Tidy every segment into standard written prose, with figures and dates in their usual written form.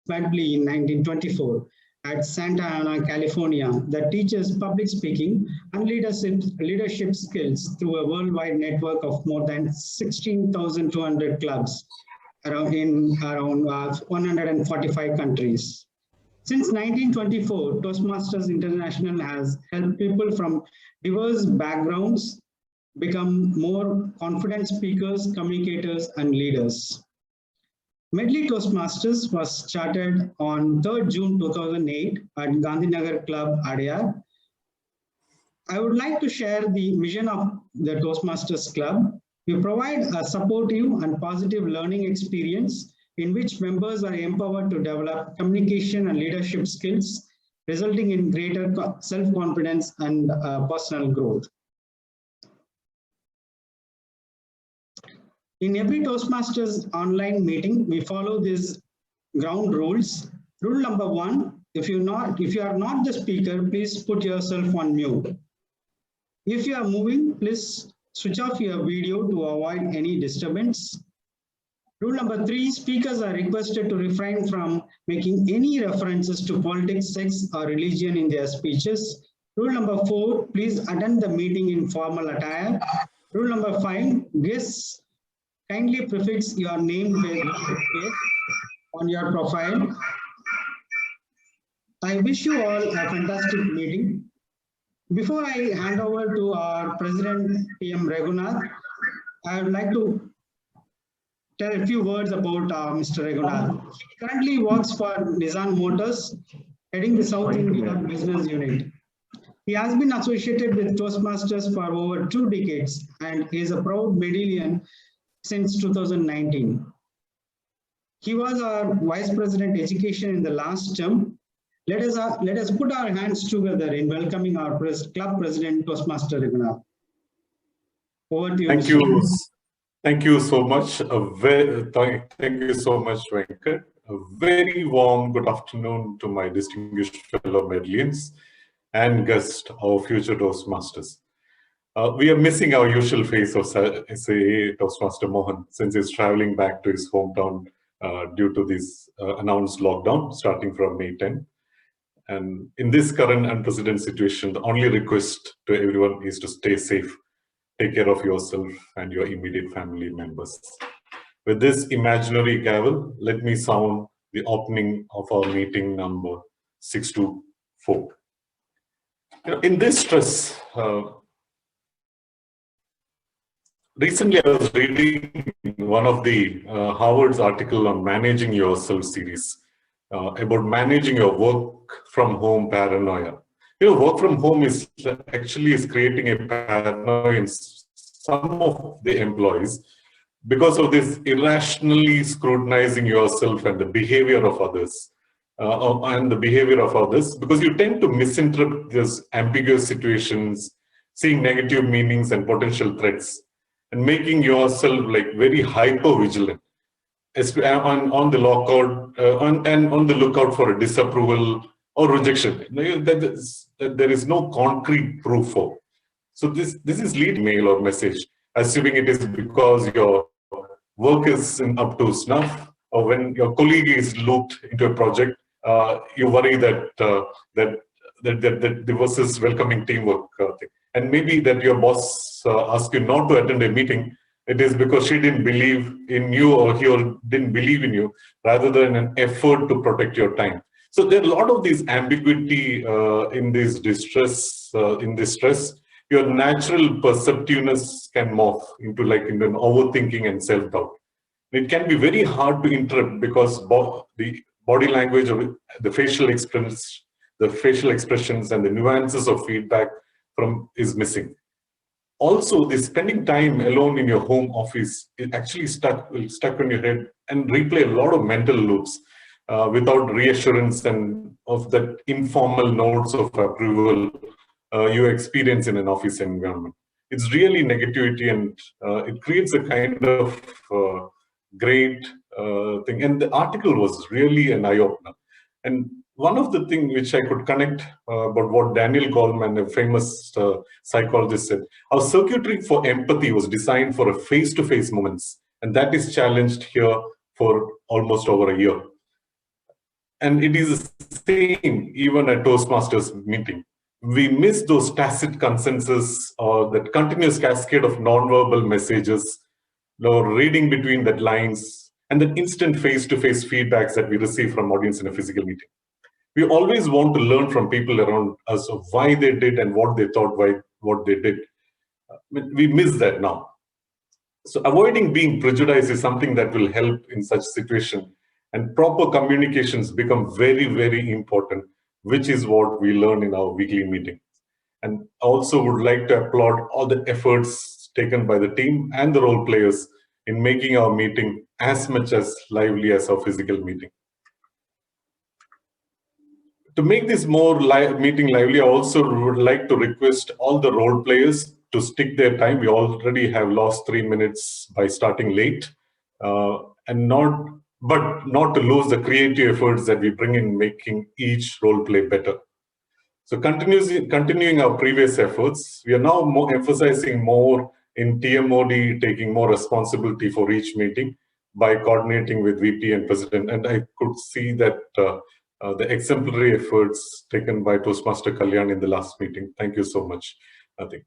Medley in 1924 at Santa Ana, California, that teaches public speaking and leadership skills through a worldwide network of more than 16,200 clubs around 145 countries. Since 1924, Toastmasters International has helped people from diverse backgrounds become more confident speakers, communicators, and leaders. Medley Toastmasters was started on 3rd June 2008 at Gandhinagar Club, Adyar. I would like to share the mission of the Toastmasters Club. We provide a supportive and positive learning experience in which members are empowered to develop communication and leadership skills, resulting in greater self-confidence and personal growth. In every Toastmasters online meeting, we follow these ground rules. Rule number 1, if you are not the speaker, please put yourself on mute. If you are moving, please switch off your video to avoid any disturbance. Rule number 3, speakers are requested to refrain from making any references to politics, sex, or religion in their speeches. Rule number 4, please attend the meeting in formal attire. Rule number 5, guests kindly prefix your name on your profile. I wish you all a fantastic meeting. Before I hand over to our President, PM Raghunath, I would like to tell a few words about Mr. Raghunath. He currently works for Nissan Motors, heading the South India Business Unit. He has been associated with Toastmasters for over 2 decades and is a proud Medallion since 2019. He was our Vice President Education in the last term. Let us put our hands together in welcoming our Club President, Toastmaster Raghunath. Over to you. Thank you. Thank you so much. Thank you so much, Venkat. A very warm good afternoon to my distinguished fellow Medallions and guests, our future Toastmasters. We are missing our usual face of SAA Toastmaster Mohan since he's traveling back to his hometown due to this announced lockdown starting from May 10. And in this current unprecedented situation, the only request to everyone is to stay safe, take care of yourself and your immediate family members. With this imaginary gavel, let me sound the opening of our meeting number 624. In this stress, recently, I was reading one of the Harvard's article on managing yourself series about managing your work from home paranoia. Work from home is creating a paranoia in some of the employees because of this irrationally scrutinizing yourself and the behavior of others. Because you tend to misinterpret these ambiguous situations, seeing negative meanings and potential threats, and making yourself very hyper vigilant, on the lookout for a disapproval or rejection that there is no concrete proof for. So this is lead mail or message, assuming it is because your work is up to snuff, or when your colleague is looped into a project, you worry that versus welcoming teamwork thing. And maybe that your boss asked you not to attend a meeting, it is because she didn't believe in you or he didn't believe in you, rather than an effort to protect your time. So there are a lot of these ambiguity in this distress, in this stress. Your natural perceptiveness can morph into an overthinking and self-doubt. It can be very hard to interrupt because the body language of the facial expressions and the nuances of feedback is missing. Also, the spending time alone in your home office is actually stuck in your head and replay a lot of mental loops without reassurance and of that informal notes of approval you experience in an office environment. It's really negativity, and it creates a kind of great thing. And the article was really an eye-opener. And one of the things which I could connect about what Daniel Goleman, a famous psychologist, said, our circuitry for empathy was designed for a face-to-face moments, and that is challenged here for almost over a year. And it is the same even at Toastmasters meeting. We miss those tacit consensus or that continuous cascade of nonverbal messages, or reading between the lines, and the instant face-to-face feedbacks that we receive from audience in a physical meeting. We always want to learn from people around us of why they did and what they thought, why what they did. We miss that now. So avoiding being prejudiced is something that will help in such situation, and proper communications become very, very important, which is what we learn in our weekly meeting. And also would like to applaud all the efforts taken by the team and the role players in making our meeting as much as lively as our physical meeting. To make this more meeting lively, I also would like to request all the role players to stick their time. We already have lost 3 minutes by starting late, but not to lose the creative efforts that we bring in making each role play better. So continuing our previous efforts, we are now emphasizing more in TMOD, taking more responsibility for each meeting by coordinating with VP and President. And I could see that the exemplary efforts taken by Toastmaster Kalyan in the last meeting. Thank you so much, I think.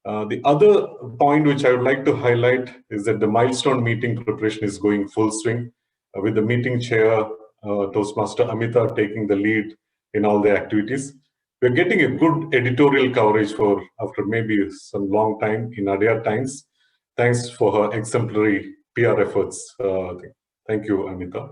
The other point which I would like to highlight is that the milestone meeting preparation is going full swing with the meeting chair, Toastmaster Amita, taking the lead in all the activities. We're getting a good editorial coverage after maybe some long time in Adyar Times. Thanks for her exemplary PR efforts. Thank you, Amita.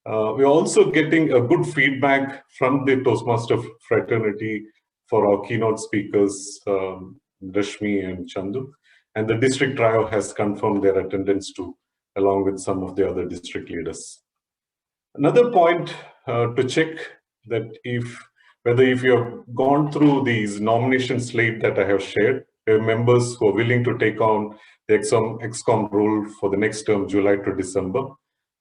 We're also getting a good feedback from the Toastmaster fraternity for our keynote speakers, Rashmi and Chandu. And the district trio has confirmed their attendance too, along with some of the other district leaders. Another point to check that whether if you have gone through these nomination slate that I have shared, there are members who are willing to take on the ExCom role for the next term, July to December.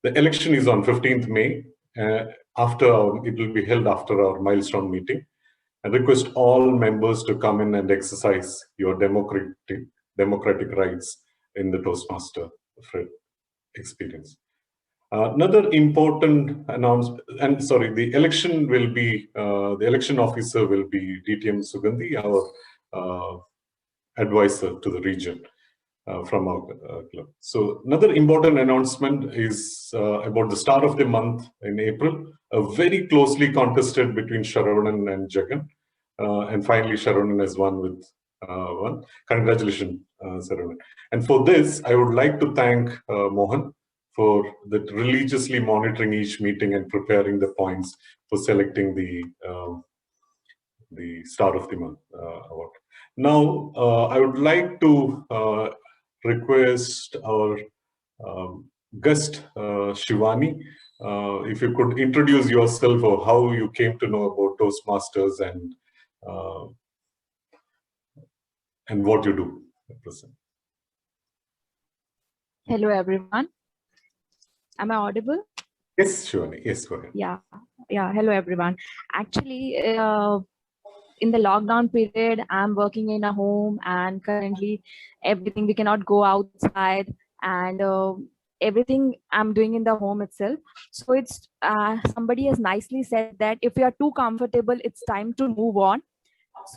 The election is on 15th May. It will be held after our milestone meeting. I request all members to come in and exercise your democratic rights in the Toastmaster experience. Another important announcement, and sorry, the election will be, the election officer will be DTM Sugandhi, our advisor to the region from our club. So another important announcement is about the start of the month in April, a very closely contested between Sharavanan and Jagan. And finally, Sharavanan has won with one. Congratulations, Sharavanan. And for this, I would like to thank Mohan for that religiously monitoring each meeting and preparing the points for selecting the start of the month award. Now, I would like to request our guest, Shivani, if you could introduce yourself or how you came to know about Toastmasters and what you do. Hello, everyone. Am I audible? Yes, Shivani. Yes, go ahead. Yeah. Hello, everyone. Actually, in the lockdown period, I'm working in a home, and currently everything, we cannot go outside, and everything I'm doing in the home itself. So it's somebody has nicely said that if you are too comfortable, it's time to move on.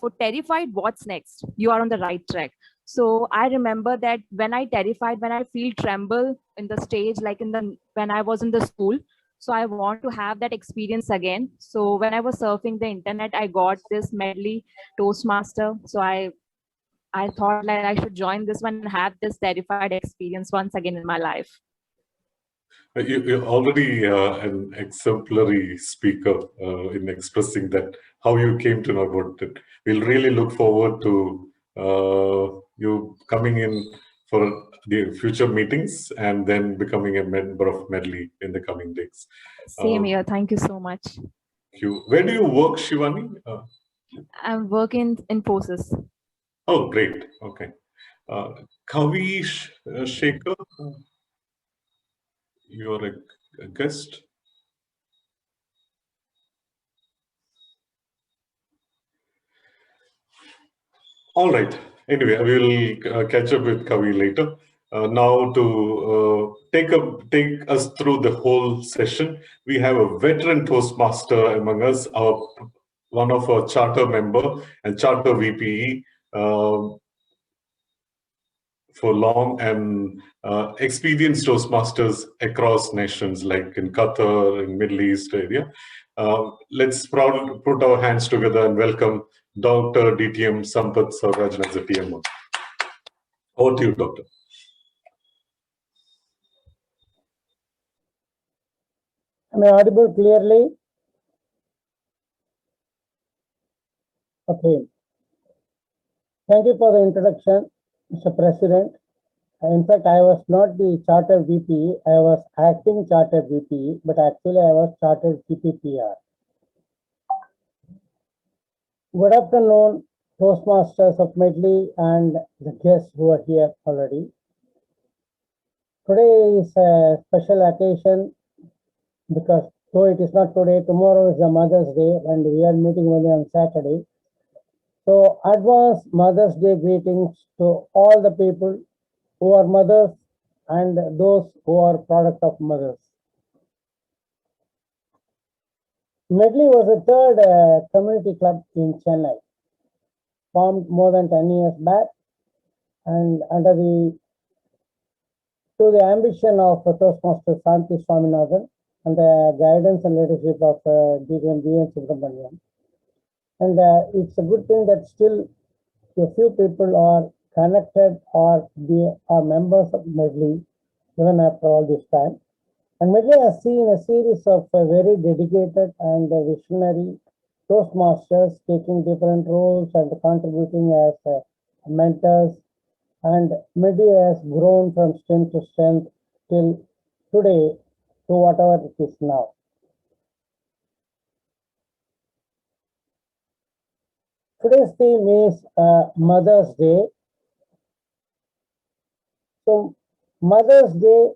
So terrified, what's next? You are on the right track. So I remember that when I feel tremble in the stage, like when I was in the school. So I want to have that experience again. So when I was surfing the internet, I got this medley Toastmaster. So I thought like I should join this one and have this terrified experience once again in my life. You're already an exemplary speaker in expressing that, how you came to know about it. We'll really look forward to you coming in for the future meetings and then becoming a member of Medley in the coming days. Same here. Thank you so much. Thank you. Where do you work, Shivani? I'm working in Infosys. Oh, great. Okay. Kavish Shekhar, you're a guest. All right. Anyway, we will catch up with Kavi later. now to take us through the whole session. We have a veteran Toastmaster among us, one of our charter member and charter VPE for long, and experienced Toastmasters across nations like in Qatar, in Middle East area. Let's put our hands together and welcome Dr. DTM Sampath Saurajan as a TMO. Over to you, Doctor. Am I audible clearly? Okay. Thank you for the introduction, Mr. President. In fact, I was not the charter VP, I was acting charter VP, but actually I was chartered CPPR. Good afternoon, Toastmasters of Medley and the guests who are here already. Today is a special occasion because though it is not today, tomorrow is the Mother's Day and we are meeting only on Saturday. So advance Mother's Day greetings to all the people who are mothers and those who are product of mothers. Medley was the third community club in Chennai, formed more than 10 years back, and under the ambition of Toastmaster Santi Swaminathan and the guidance and leadership of DTM B.N. Subramanian. And it's a good thing that still a few people are connected or are members of Medley even after all this time. And Medley has seen a series of very dedicated and visionary Toastmasters taking different roles and contributing as mentors. And Medley has grown from strength to strength till today to whatever it is now. Today's theme is Mother's Day. So Mother's Day,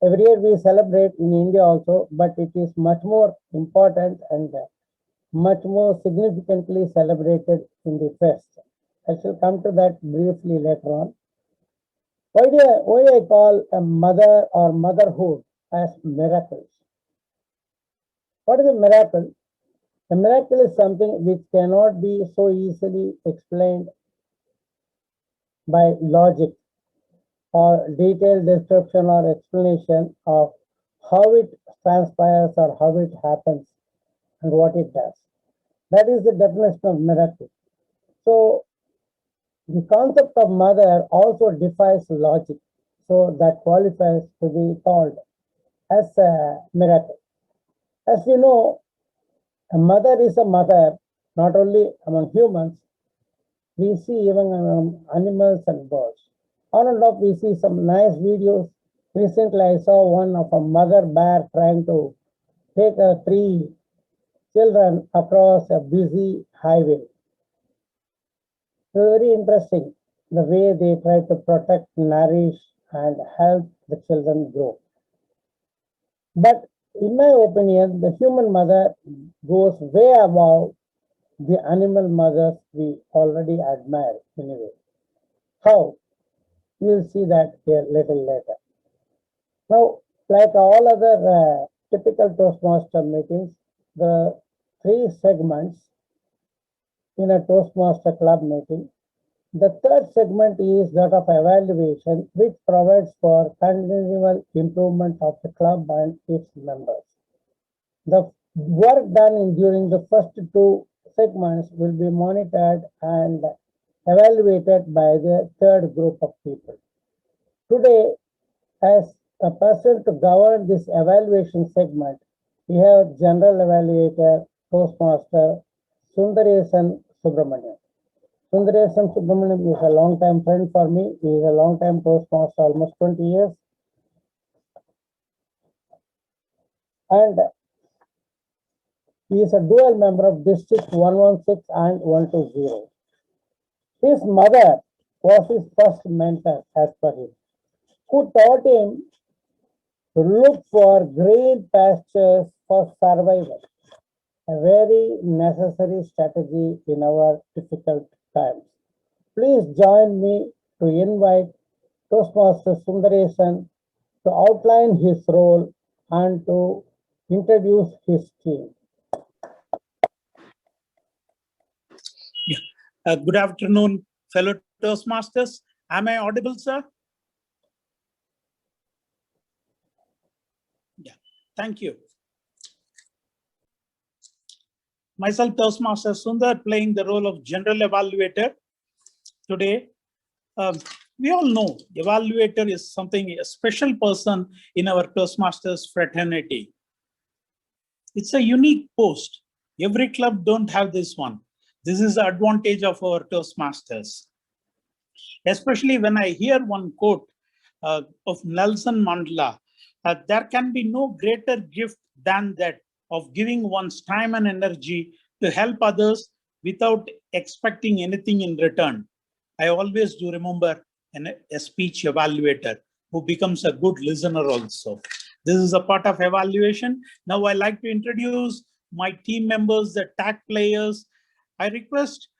every year we celebrate in India also, but it is much more important and much more significantly celebrated in the West. I shall come to that briefly later on. Why do I call a mother or motherhood as miracles? What is a miracle? A miracle is something which cannot be so easily explained by logic or detailed description or explanation of how it transpires or how it happens and what it does. That is the definition of miracle. So the concept of mother also defies logic. So that qualifies to be called as a miracle. As we know, a mother is a mother, not only among humans, we see even among animals and birds. On and off, we see some nice videos. Recently, I saw one of a mother bear trying to take 3 children across a busy highway. Very interesting, the way they try to protect, nourish, and help the children grow. But in my opinion, the human mother goes way above the animal mothers we already admire anyway. How? We'll see that here a little later. Now, like all other typical Toastmaster meetings, the 3 segments in a Toastmaster club meeting. The third segment is that of evaluation, which provides for continual improvement of the club and its members. The work done during the first 2 segments will be monitored and evaluated by the third group of people. Today, as a person to govern this evaluation segment, we have General Evaluator, Toastmaster Sundaresan Subramanian. Sundaresan Subramanian is a long-time friend for me. He is a long-time Toastmaster, almost 20 years. And he is a dual member of District 116 and 120. His mother was his first mentor, as per him, who taught him to look for green pastures for survival, a very necessary strategy in our difficult times. Please join me to invite Toastmaster Sundaresan to outline his role and to introduce his team. Good afternoon, fellow Toastmasters. Am I audible, sir? Yeah, thank you. Myself, Toastmaster Sundar, playing the role of General Evaluator. Today, we all know Evaluator is something, a special person in our Toastmasters fraternity. It's a unique post. Every club don't have this one. This is the advantage of our Toastmasters. Especially when I hear one quote of Nelson Mandela, there can be no greater gift than that of giving one's time and energy to help others without expecting anything in return. I always do remember a speech evaluator who becomes a good listener also. This is a part of evaluation. Now I like to introduce my team members, the tag players. I request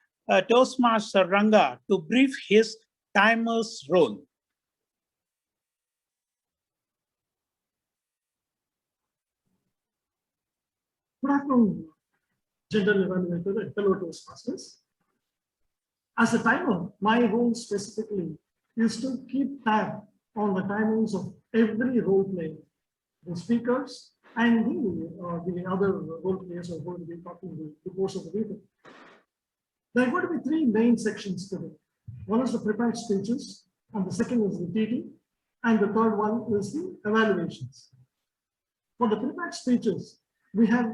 Toastmaster Ranga to brief his timer's role. Good afternoon, General Evaluator and fellow Toastmasters. As a timer, my role specifically is to keep tab on the timings of every role player, the speakers, and the other role players who are going to be talking in the course of the meeting. There are going to be three main sections today. One is the prepared speeches, and the second is the TT, and the third one is the evaluations. For the prepared speeches, we have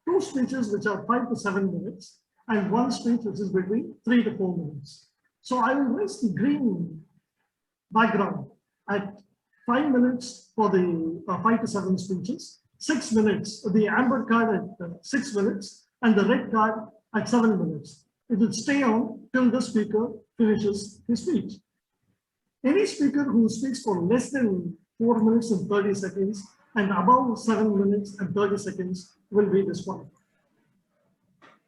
two speeches which are 5 to 7 minutes, and one speech which is between 3 to 4 minutes. So I will raise the green background at 5 minutes for the 5 to 7 speeches, 6 minutes, the amber card at 6 minutes, and the red card at 7 minutes. It will stay on till the speaker finishes his speech. Any speaker who speaks for less than 4 minutes and 30 seconds and above 7 minutes and 30 seconds will be disqualified.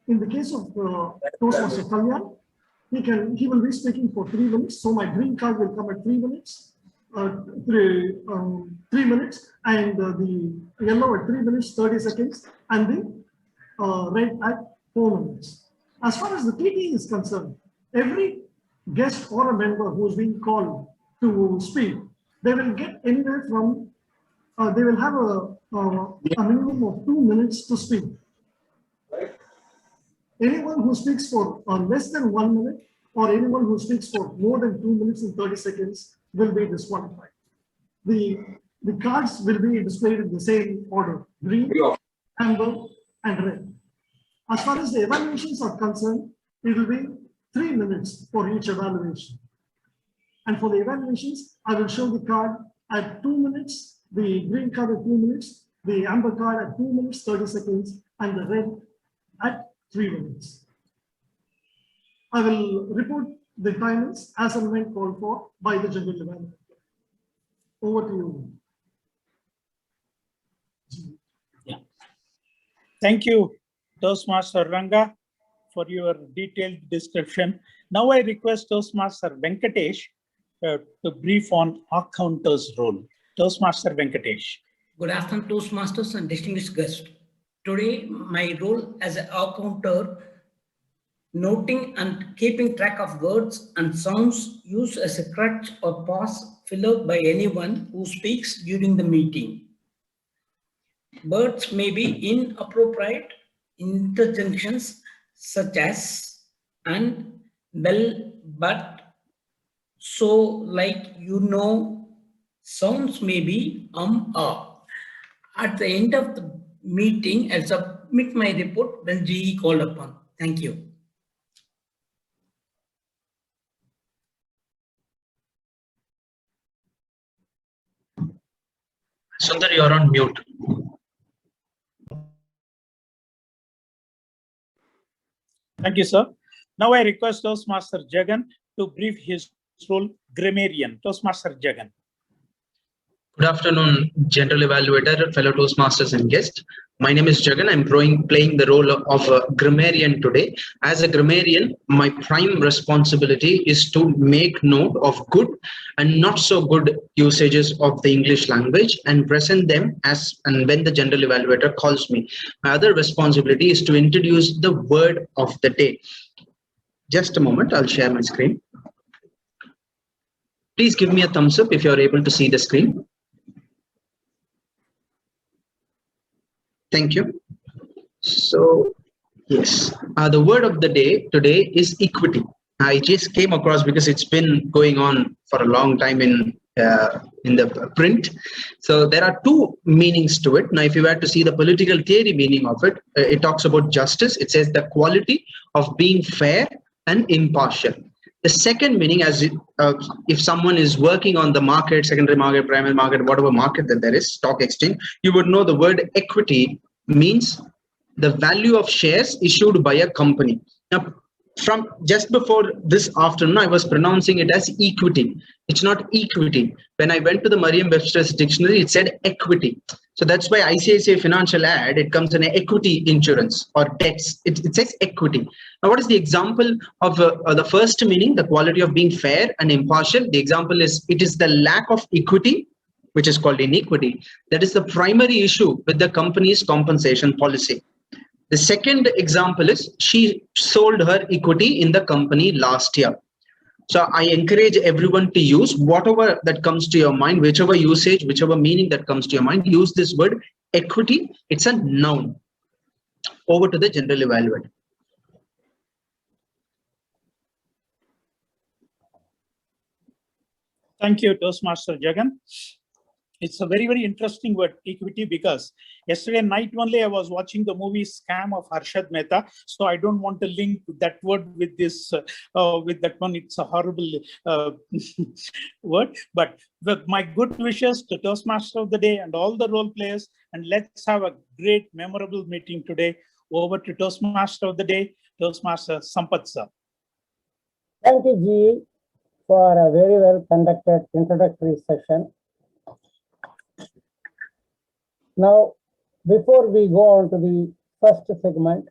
In the case of Toastmaster Kalyan, he will be speaking for 3 minutes. So my green card will come at 3 minutes, 3 minutes, and the yellow at 3 minutes, 30 seconds, and the red at 4 minutes. As far as the TT is concerned, every guest or a member who is being called to speak, they will get anywhere from, they will have a minimum of 2 minutes to speak. Anyone who speaks for less than 1 minute or anyone who speaks for more than 2 minutes and 30 seconds will be disqualified. The cards will be displayed in the same order: green, amber, and red. As far as the evaluations are concerned, it will be 3 minutes for each evaluation. And for the evaluations, I will show the card at 2 minutes, the green card at 2 minutes, the amber card at 2 minutes, 30 seconds, and the red at 3 minutes. I will report the timings as and when called for by the General Evaluator. Over to you. Yeah. Thank you, Toastmaster Ranga, for your detailed description. Now I request Toastmaster Venkatesh to brief on accounter's role. Toastmaster Venkatesh. Good afternoon, Toastmasters and distinguished guests. Today, my role as an accounter, noting and keeping track of words and sounds used as a crutch or pause filler by anyone who speaks during the meeting. Words may be inappropriate interjunctions such as and, well, but, so, like, you know. Sounds may be At the end of the meeting, I'll submit my report when GE called upon. Thank you. Sundar, you're on mute. Thank you, sir. Now I request Toastmaster Jagan to brief his role, grammarian. Toastmaster Jagan. Good afternoon, General Evaluator, fellow Toastmasters and guests. My name is Jagan. I'm playing the role of a grammarian today. As a grammarian, my prime responsibility is to make note of good and not so good usages of the English language and present them as and when the general evaluator calls me. My other responsibility is to introduce the word of the day. Just a moment, I'll share my screen. Please give me a thumbs up if you're able to see the screen. Thank you. So, yes, the word of the day today is equity. I just came across because it's been going on for a long time in the print. So there are two meanings to it. Now, if you were to see the political theory meaning of it, it talks about justice. It says the quality of being fair and impartial. The second meaning, as if someone is working on the market, secondary market, primary market, whatever market that there is, stock exchange, you would know the word equity means the value of shares issued by a company. Now, from just before this afternoon, I was pronouncing it as equity. It's not equity. When I went to the Merriam-Webster's dictionary, it said equity. So that's why ICICI Financial ad, it comes in equity insurance or debts. It says equity. Now, what is the example of the first meaning, the quality of being fair and impartial? The example is, it is the lack of equity, which is called inequity. That is the primary issue with the company's compensation policy. The second example is she sold her equity in the company last year. So I encourage everyone to use whatever that comes to your mind, whichever usage, whichever meaning that comes to your mind, use this word equity. It's a noun. Over to the general evaluator. Thank you, Toastmaster Jagan. It's a very, very interesting word, equity, because yesterday night only I was watching the movie Scam of Harshad Mehta. So I don't want to link that word with this, with that one. It's a horrible word. But with my good wishes to Toastmaster of the Day and all the role players, and let's have a great, memorable meeting today. Over to Toastmaster of the Day, Toastmaster Sampath sir. Thank you, G, for a very well conducted introductory session. Now, before we go on to the first segment,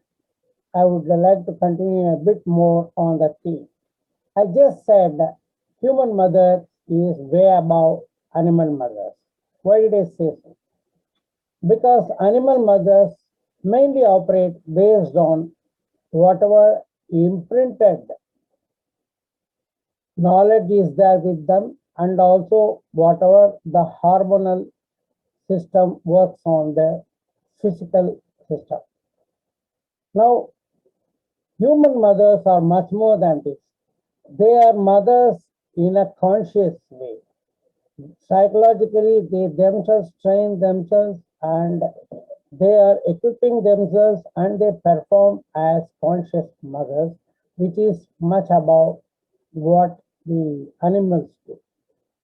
I would like to continue a bit more on the theme. I just said that human mother is way above animal mothers. Why did I say so? Because animal mothers mainly operate based on whatever imprinted knowledge is there with them, and also whatever the hormonal system works on the physical system. Now, human mothers are much more than this. They are mothers in a conscious way. Psychologically, they themselves train themselves and they are equipping themselves and they perform as conscious mothers, which is much above what the animals do.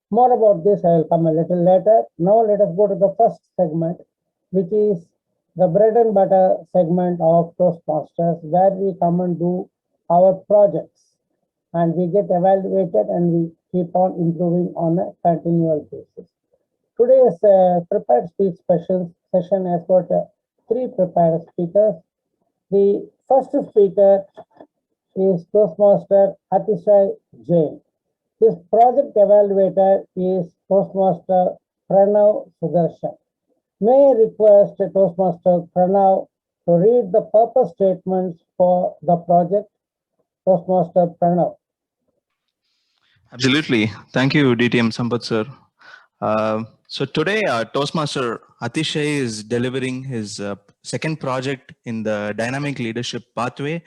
More about this I will come a little later. Now let us go to the first segment, which is the bread and butter segment of Toastmasters, where we come and do our projects and we get evaluated and we keep on improving on a continual basis. Today's prepared speech session has got 3 prepared speakers. The first speaker is Toastmaster Atishay Jain. His project evaluator is Toastmaster Pranav Sudarshan. May I request Toastmaster Pranav to read the purpose statements for the project. Toastmaster Pranav. Absolutely. Thank you, DTM Sampath sir. So today, Toastmaster Atishay is delivering his second project in the dynamic leadership pathway,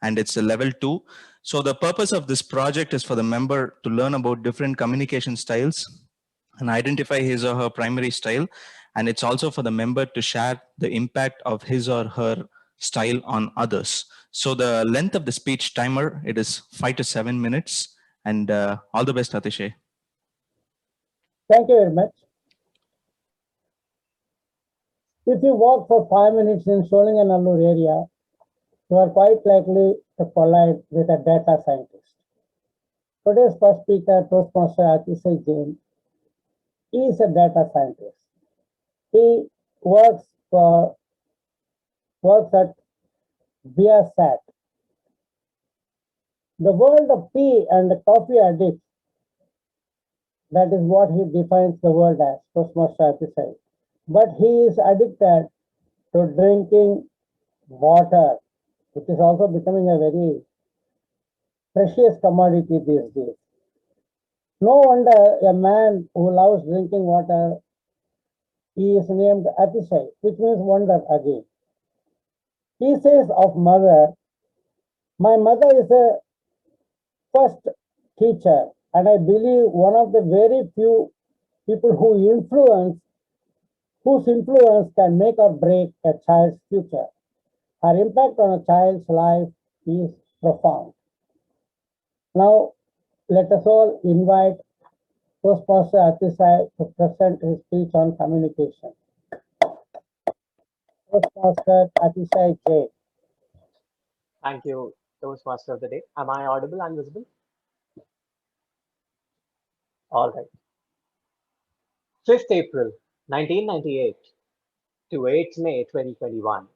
and it's a level 2. So the purpose of this project is for the member to learn about different communication styles and identify his or her primary style. And it's also for the member to share the impact of his or her style on others. So the length of the speech timer, it is 5 to 7 minutes. And all the best, Atishay. Thank you very much. If you walk for 5 minutes in Solinganallur area, you are quite likely to collide with a data scientist. Today's first speaker, Toastmaster Atishay Jain, is a data scientist. He works for works at Viasat. The world of tea and coffee addicts, that is what he defines the world as, Toastmaster Atisai. But he is addicted to drinking water, which is also becoming a very precious commodity these days. No wonder a man who loves drinking water, he is named Atisai, which means wonder again. He says of mother, my mother is a first teacher, and I believe one of the very few people whose influence can make or break a child's future. Her impact on a child's life is profound. Now, let us all invite Toastmaster Atisai to present his speech on communication. Toastmaster Atisai J. Thank you, Toastmaster of the day. Am I audible and visible? All right. 5th April 1998 to 8th May 2021.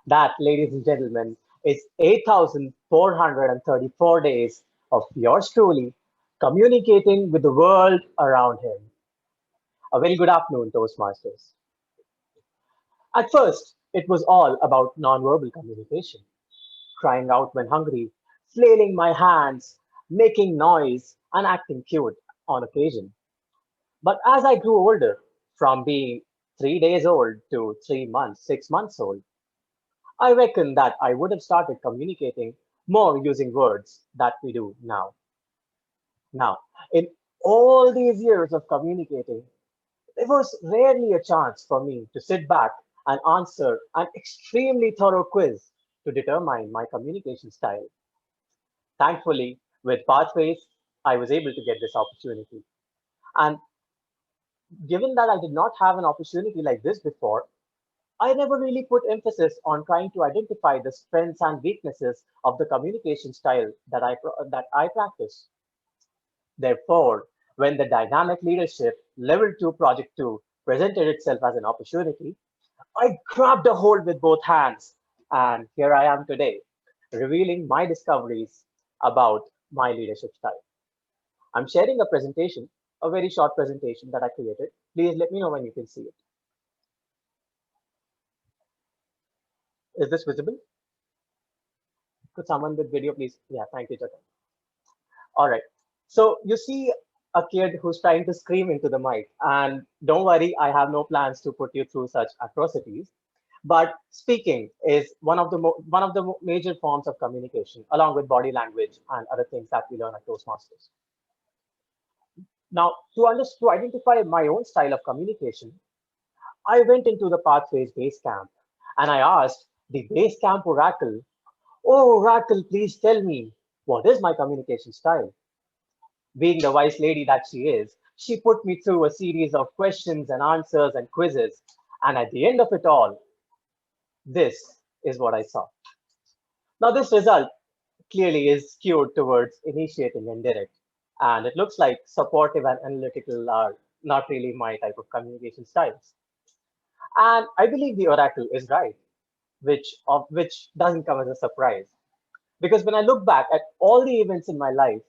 That, ladies and gentlemen, is 8,434 days of yours truly communicating with the world around him. A very good afternoon, Toastmasters. At first, it was all about nonverbal communication, crying out when hungry, flailing my hands, making noise, and acting cute on occasion. But as I grew older, from being 3 days old to 3 months, 6 months old, I reckon that I would have started communicating more using words that we do now. Now, in all these years of communicating, there was rarely a chance for me to sit back and answer an extremely thorough quiz to determine my communication style. Thankfully, with Pathways, I was able to get this opportunity. And given that I did not have an opportunity like this before, I never really put emphasis on trying to identify the strengths and weaknesses of the communication style that I practice. Therefore, when the Dynamic Leadership Level 2 Project 2 presented itself as an opportunity, I grabbed a hold with both hands, and here I am today, revealing my discoveries about my leadership style. I'm sharing a presentation, a very short presentation that I created. Please let me know when you can see it. Is this visible? Could someone with video, please? Yeah, thank you, Jatin. All right. So you see a kid who's trying to scream into the mic, and don't worry, I have no plans to put you through such atrocities. But speaking is one of the major forms of communication, along with body language and other things that we learn at Toastmasters. Now, to identify my own style of communication, I went into the Pathways base camp and I asked the base camp oracle, "Oh, oracle, please tell me, what is my communication style?" Being the wise lady that she is, she put me through a series of questions and answers and quizzes. And at the end of it all, this is what I saw. Now, this result clearly is skewed towards initiating and direct. And it looks like supportive and analytical are not really my type of communication styles. And I believe the oracle is right, which doesn't come as a surprise. Because when I look back at all the events in my life,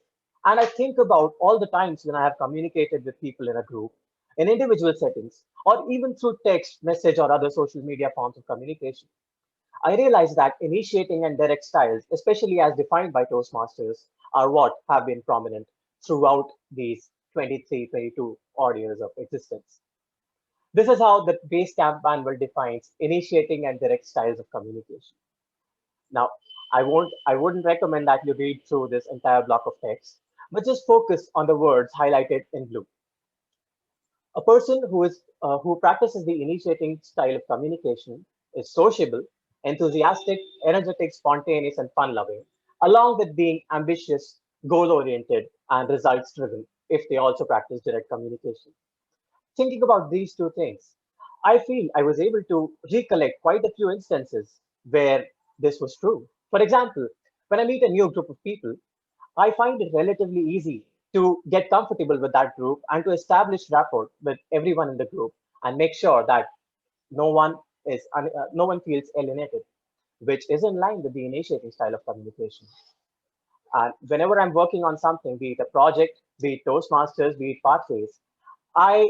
and I think about all the times when I have communicated with people in a group, in individual settings, or even through text, message, or other social media forms of communication, I realize that initiating and direct styles, especially as defined by Toastmasters, are what have been prominent throughout these 23, 22 odd years of existence. This is how the base camp manual defines initiating and direct styles of communication. Now, I wouldn't recommend that you read through this entire block of text, but just focus on the words highlighted in blue. A person who practices the initiating style of communication is sociable, enthusiastic, energetic, spontaneous, and fun-loving, along with being ambitious, goal-oriented, and results-driven if they also practice direct communication. Thinking about these two things, I feel I was able to recollect quite a few instances where this was true. For example, when I meet a new group of people, I find it relatively easy to get comfortable with that group and to establish rapport with everyone in the group and make sure that no one no one feels alienated, which is in line with the initiating style of communication. And whenever I'm working on something, be it a project, be it Toastmasters, be it pathways, I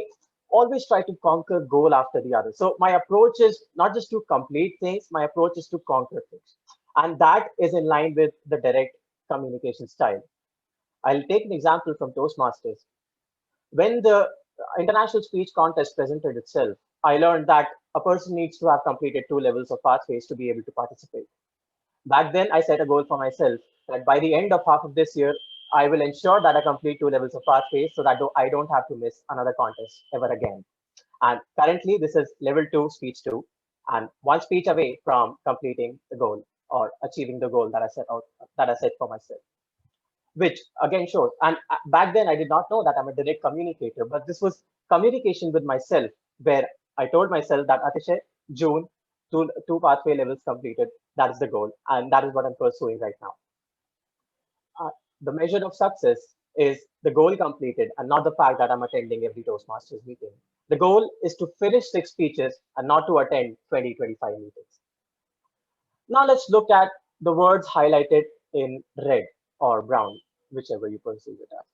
always try to conquer goal after the other. So my approach is not just to complete things, my approach is to conquer things. And that is in line with the direct communication style. I'll take an example from Toastmasters. When the international speech contest presented itself, I learned that a person needs to have completed 2 levels of pathways to be able to participate. Back then, I set a goal for myself that by the end of half of this year, I will ensure that I complete 2 levels of pathways so that I don't have to miss another contest ever again. And currently, this is level 2, speech 2, and 1 speech away from completing the goal or achieving the goal that I set for myself. Which again shows, and back then I did not know that I'm a direct communicator, but this was communication with myself, where I told myself that Atishay, June, two pathway levels completed. That is the goal, and that is what I'm pursuing right now. The measure of success is the goal completed and not the fact that I'm attending every Toastmasters meeting. The goal is to finish 6 speeches and not to attend 20, 25 meetings. Now let's look at the words highlighted in red or brown, whichever you perceive it as.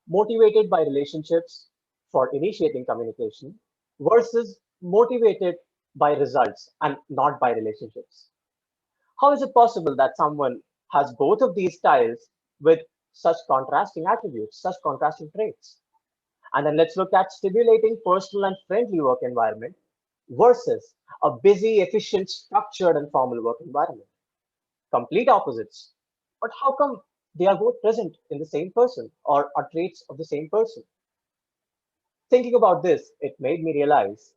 Motivated by relationships for initiating communication versus motivated by results and not by relationships. How is it possible that someone has both of these styles with such contrasting attributes, such contrasting traits? And then let's look at stimulating personal and friendly work environment versus a busy, efficient, structured and formal work environment. Complete opposites. But how come they are both present in the same person or are traits of the same person? Thinking about this, it made me realize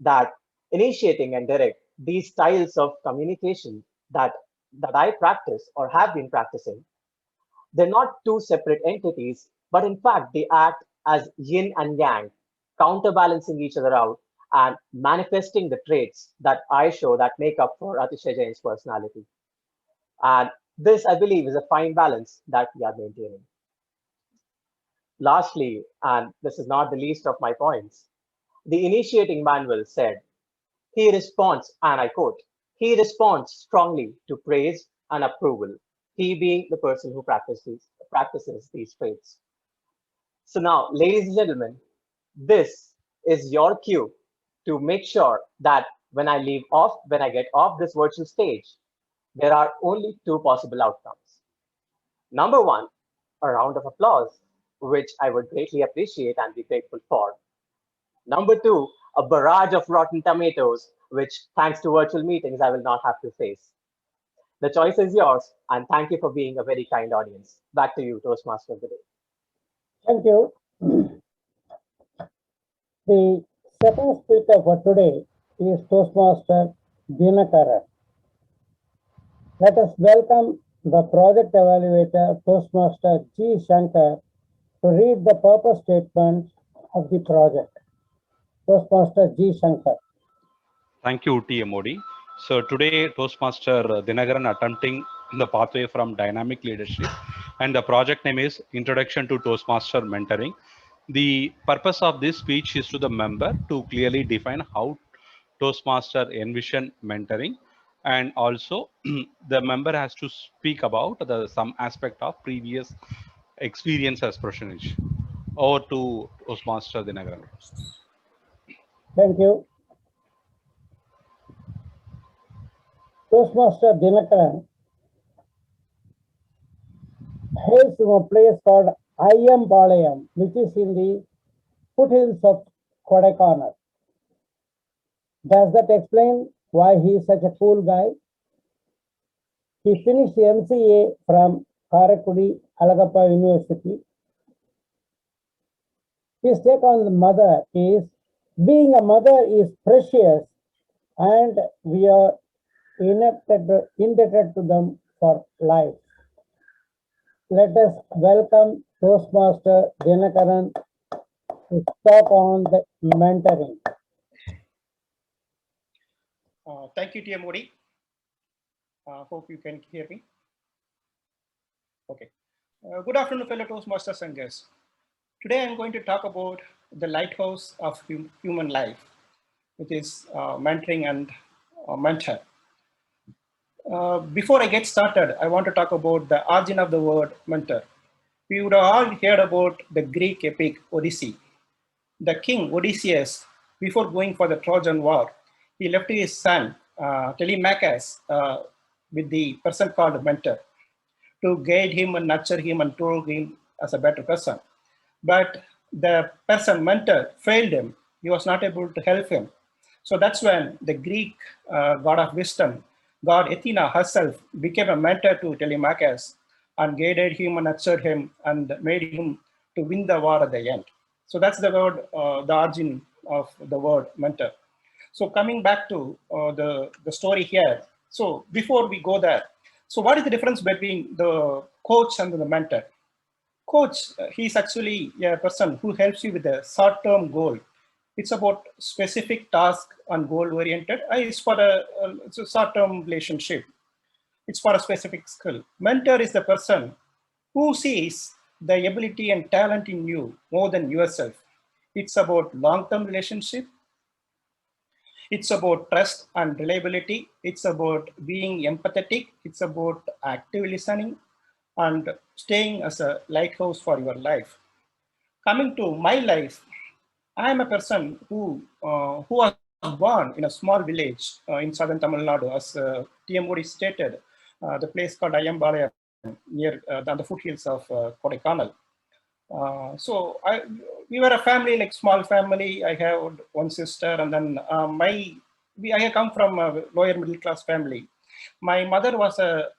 that initiating and direct, these styles of communication that I practice or have been practicing, they're not 2 separate entities, but in fact, they act as yin and yang, counterbalancing each other out and manifesting the traits that I show that make up for Atishay Jain's personality. And this, I believe, is a fine balance that we are maintaining. Lastly, and this is not the least of my points, the initiating manual said, he responds, and I quote, he responds strongly to praise and approval, he being the person who practices these traits. So now, ladies and gentlemen, this is your cue to make sure that when I get off this virtual stage, there are only 2 possible outcomes. Number 1, a round of applause, which I would greatly appreciate and be grateful for. Number 2, a barrage of rotten tomatoes, which thanks to virtual meetings, I will not have to face. The choice is yours, and thank you for being a very kind audience. Back to you, Toastmaster of the day. Thank you. The second speaker for today is Toastmaster Dinakaran. Let us welcome the project evaluator, Toastmaster G. Shankar, to read the purpose statement of the project. Toastmaster G. Shankar. Thank you, TMOD. So today, Toastmaster Dinakaran attempting the pathway from dynamic leadership, and the project name is Introduction to Toastmaster Mentoring. The purpose of this speech is to the member to clearly define how Toastmaster envision mentoring, and also the member has to speak about some aspect of previous experience as professional. Over to Toastmaster Dinakaran. Thank you. Toastmaster Dinakaran hails from a place called Ayyampalayam, which is in the foothills of Kodaikanal. Does that explain why he is such a cool guy? He finished the MCA from Karaikudi Alagappa University. His take on the mother is, being a mother is precious and we are indebted to them for life. Let us welcome Toastmaster Dinakaran to talk on the mentoring. Thank you, TMOD. Hope you can hear me. Okay. Good afternoon, fellow Toastmasters and guests. Today I'm going to talk about the lighthouse of human life. which is mentoring and mentor. Before I get started, I want to talk about the origin of the word mentor. We would have all heard about the Greek epic Odyssey. The king Odysseus, before going for the Trojan War, he left his son Telemachus with the person called mentor to guide him and nurture him and grow him as a better person. But the person mentor failed him. He was not able to help him. So that's when the Greek god of wisdom, god Athena herself, became a mentor to Telemachus and guided him and nurtured him and made him to win the war at the end. So that's the word, the origin of the word mentor. So coming back to the story here. So before we go there, so what is the difference between the coach and the mentor? Coach, he's actually a person who helps you with a short-term goal. It's about specific task and goal-oriented. It's for it's a short-term relationship. It's for a specific skill. Mentor is the person who sees the ability and talent in you more than yourself. It's about long-term relationship. It's about trust and reliability. It's about being empathetic. It's about active listening and staying as a lighthouse for your life. Coming to my life, I am a person who was born in a small village in southern Tamil Nadu, as TM Modi stated, the place called Ayambalayam, near on the foothills of Kodaikanal. So we were a family, like small family. I have one sister, and then I come from a lower middle class family. My mother was a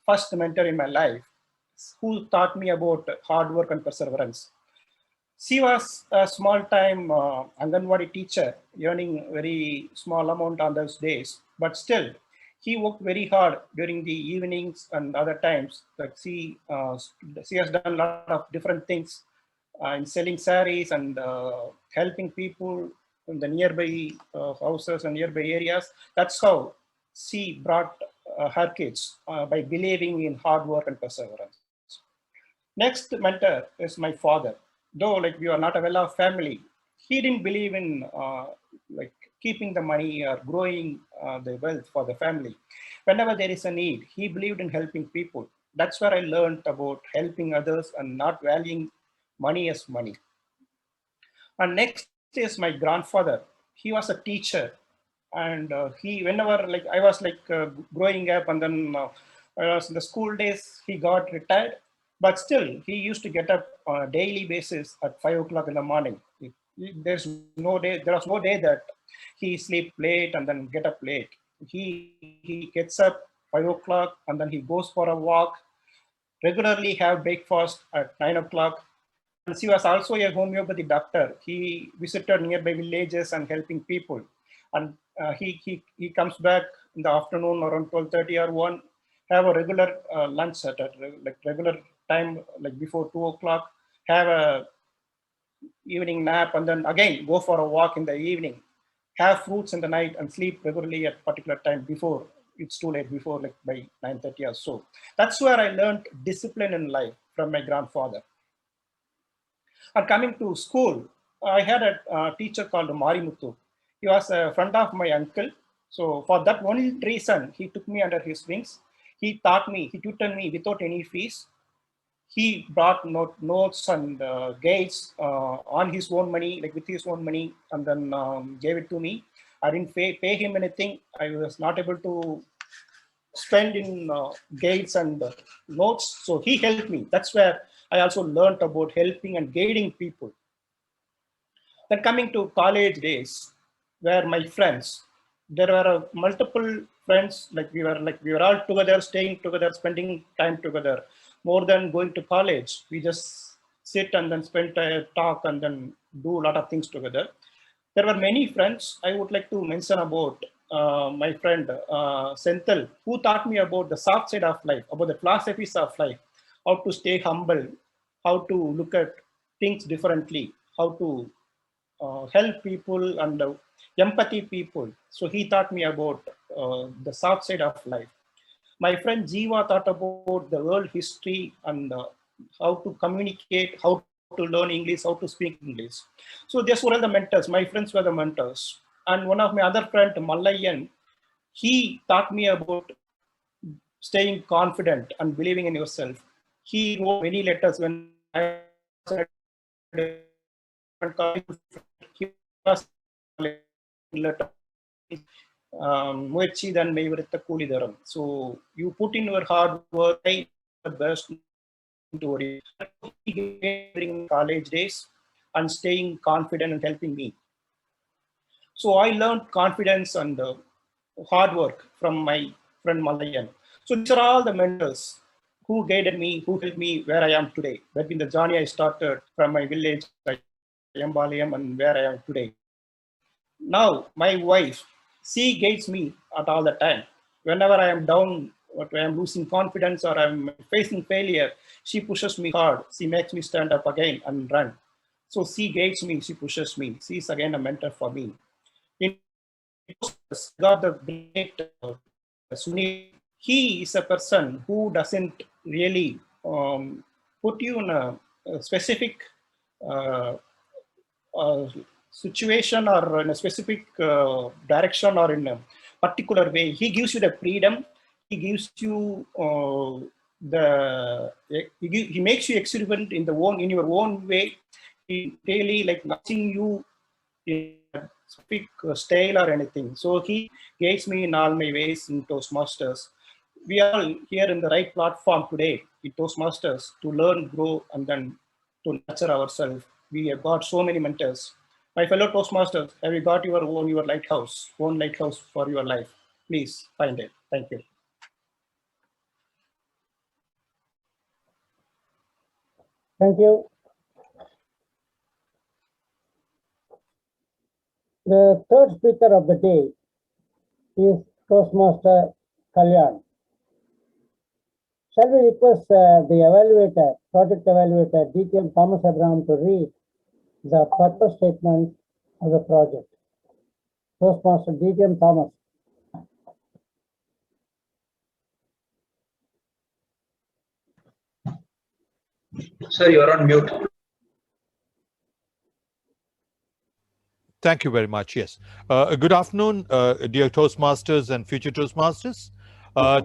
first mentor in my life, who taught me about hard work and perseverance. She was a small-time Anganwadi teacher, earning very small amount on those days, but still, he worked very hard during the evenings and other times. Like she has done a lot of different things in selling saris and helping people in the nearby houses and nearby areas. That's how she brought her kids by believing in hard work and perseverance. Next mentor is my father. Though like we are not a well-off family, he didn't believe in like keeping the money or growing the wealth for the family. Whenever there is a need, he believed in helping people. That's where I learned about helping others and not valuing money as money. And next is my grandfather. He was a teacher, and whenever like I was like growing up, and then I was in the school days, he got retired, but still he used to get up on a daily basis at 5 o'clock in the morning. There was no day that he sleep late and then get up late. He gets up 5 o'clock and then he goes for a walk, regularly have breakfast at 9 o'clock. And he was also a homeopathy doctor. He visited nearby villages and helping people. And he comes back in the afternoon around 12:30 or 1, have a regular lunch at like regular time, like before 2 o'clock, have a evening nap, and then again go for a walk in the evening, have fruits in the night, and sleep regularly at particular time before it's too late, before like by 9:30 or so. That's where I learned discipline in life from my grandfather. And coming to school, I had a teacher called Marimuthu. He was a friend of my uncle. So for that one reason, he took me under his wings. He taught me, he tutored me without any fees. He brought notes and guides on his own money, like with his own money, and then gave it to me. I didn't pay him anything. I was not able to spend in guides and notes. So he helped me. That's where I also learned about helping and guiding people. Then coming to college days, where my friends, there were multiple friends, like we were all together, staying together, spending time together. More than going to college, we just sit and then spend talk and then do a lot of things together. There were many friends. I would like to mention about my friend Senthil, who taught me about the soft side of life, about the philosophies of life, how to stay humble, how to look at things differently, how to help people and empathy people. So he taught me about the soft side of life. My friend Jiva taught about the world history and how to communicate, how to learn English, how to speak English. So these were the mentors. My friends were the mentors. And one of my other friend, Malayan, he taught me about staying confident and believing in yourself. He wrote many letters when I was he was letter. முயற்சி தன் மெய்வருத்த கூலி தரும். So you put in your hard work, try the best during college days and staying confident and helping me. So I learned confidence and hard work from my friend Malayan. So these are all the mentors who guided me, who helped me where I am today. That in the journey I started from my village, Yambalayam, and where I am today. Now my wife, she guides me at all the time. Whenever I am down, or I am losing confidence, or I am facing failure, she pushes me hard. She makes me stand up again and run. So she guides me, she pushes me. She is again a mentor for me. In got the great Sunil. He is a person who doesn't really put you in a specific situation or in a specific direction or in a particular way. He gives you the freedom. He gives you he makes you experiment in your own way. He really like nothing you in a specific style or anything. So he guides me in all my ways in Toastmasters. We are here in the right platform today in Toastmasters to learn, grow, and then to nurture ourselves. We have got so many mentors. My fellow Toastmasters, have you got your own lighthouse for your life? Please find it. Thank you. Thank you. The third speaker of the day is Toastmaster Kalyan. Shall we request the evaluator, project evaluator, DTM Thomas Abraham, to read the purpose statement of the project? Toastmaster DTM Thomas. Sir, you're on mute. Thank you very much. Yes. Good afternoon, dear Toastmasters and future Toastmasters.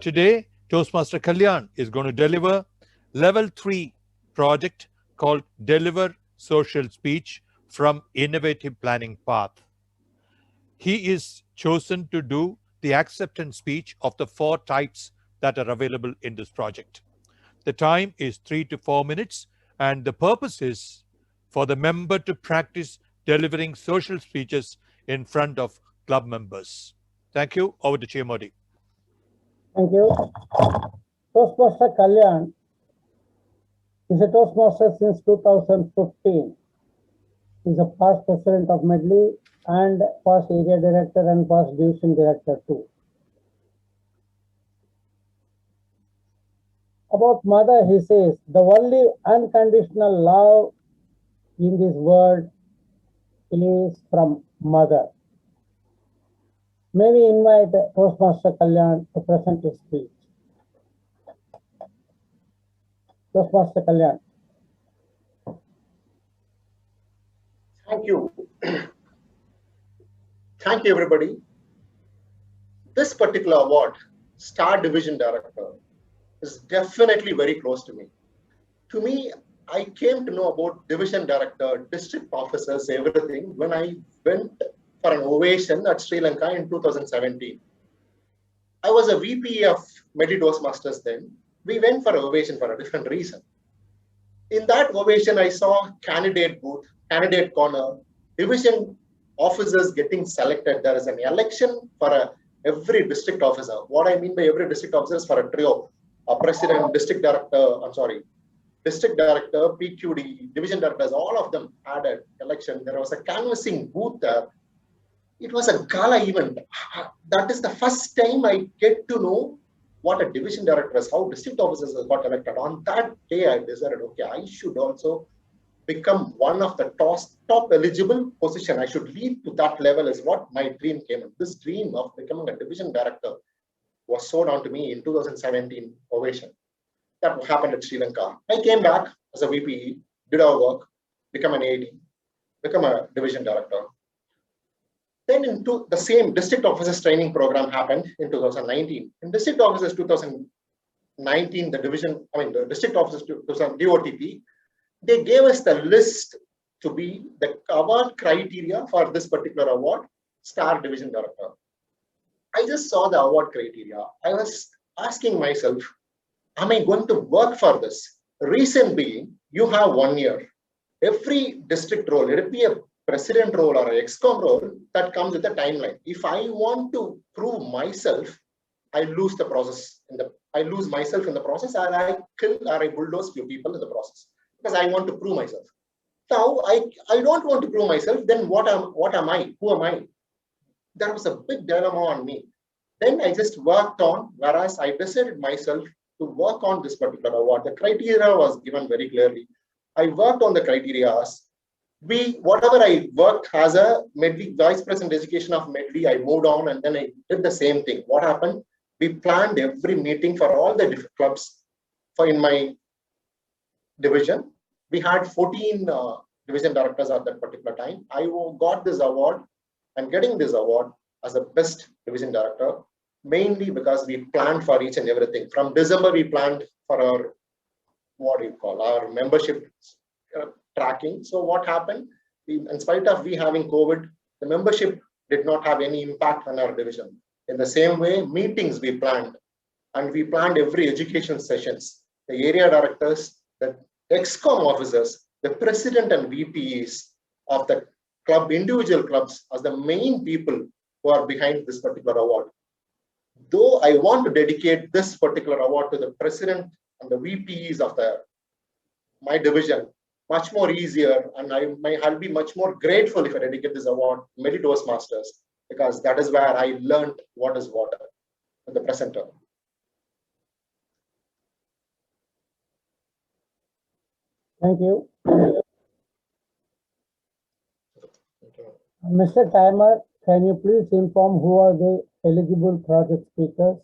Today, Toastmaster Kalyan is going to deliver level 3 project called Deliver Social Speech from Innovative Planning Path. He is chosen to do the acceptance speech of the 4 types that are available in this project. The time is 3 to 4 minutes, and the purpose is for the member to practice delivering social speeches in front of club members. Thank you. Over to Chair Modi. Thank you. Toastmaster Kalyan is a Toastmaster since 2015. He is a past president of Medley and past area director and past division director too. About mother, he says, the only unconditional love in this world is from mother. May we invite Toastmaster Kalyan to present his speech. Toastmaster Kalyan. Thank you. Thank you, everybody. This particular award, Star Division Director, is definitely very close to me. To me, I came to know about division director, district officers, everything when I went for an ovation at Sri Lanka in 2017. I was a VP of Medley Toastmasters then. We went for an ovation for a different reason. In that ovation, I saw candidate booth, candidate corner, division officers getting selected. There is an election for every district officer. What I mean by every district officer is for a trio, a president, district director, district director, PQD, division directors, all of them had an election. There was a canvassing booth there. It was a gala event. That is the first time I get to know what a division director is, how district officers got elected. On that day, I decided, okay, I should also become one of the top eligible position. I should lead to that level is what my dream came in. This dream of becoming a division director was sold on to me in 2017 ovation. That happened at Sri Lanka. I came back as a VP, did our work, become an AD, become a division director. Then into the same district officers training program happened in 2019. In district officers 2019, the district officers DOTP, they gave us the list to be the award criteria for this particular award, Star Division Director. I just saw the award criteria. I was asking myself, am I going to work for this? Reason being, you have 1 year. Every district role, let it be a president role or an EXCOM role, that comes with a timeline. If I want to prove myself, I lose the process. I lose myself in the process, and I kill or I bulldoze few people in the process because I want to prove myself. Now, I don't want to prove myself. Then what am I? Who am I? There was a big dilemma on me. Then I just worked on, whereas I decided myself to work on this particular award. The criteria was given very clearly. I worked on the criteria. Whatever I worked as a Medley Vice President Education of Medley, I moved on and then I did the same thing. What happened? We planned every meeting for all the different clubs in my division. We had 14 division directors at that particular time. I got this award. I'm getting this award as a best division director, mainly because we planned for each and everything. From December, we planned for our membership tracking. So what happened? In spite of we having COVID, the membership did not have any impact on our division. In the same way, meetings we planned, and we planned every education sessions. The area directors, the EXCOM officers, the president and VPs of the club, individual clubs, as the main people who are behind this particular award. Though I want to dedicate this particular award to the president and the VPs of my division, much more easier, and I'll be much more grateful if I dedicate this award to Toastmasters, because that is where I learned what is water in the present term. Thank you. Mr. Timer, can you please inform who are the eligible project speakers?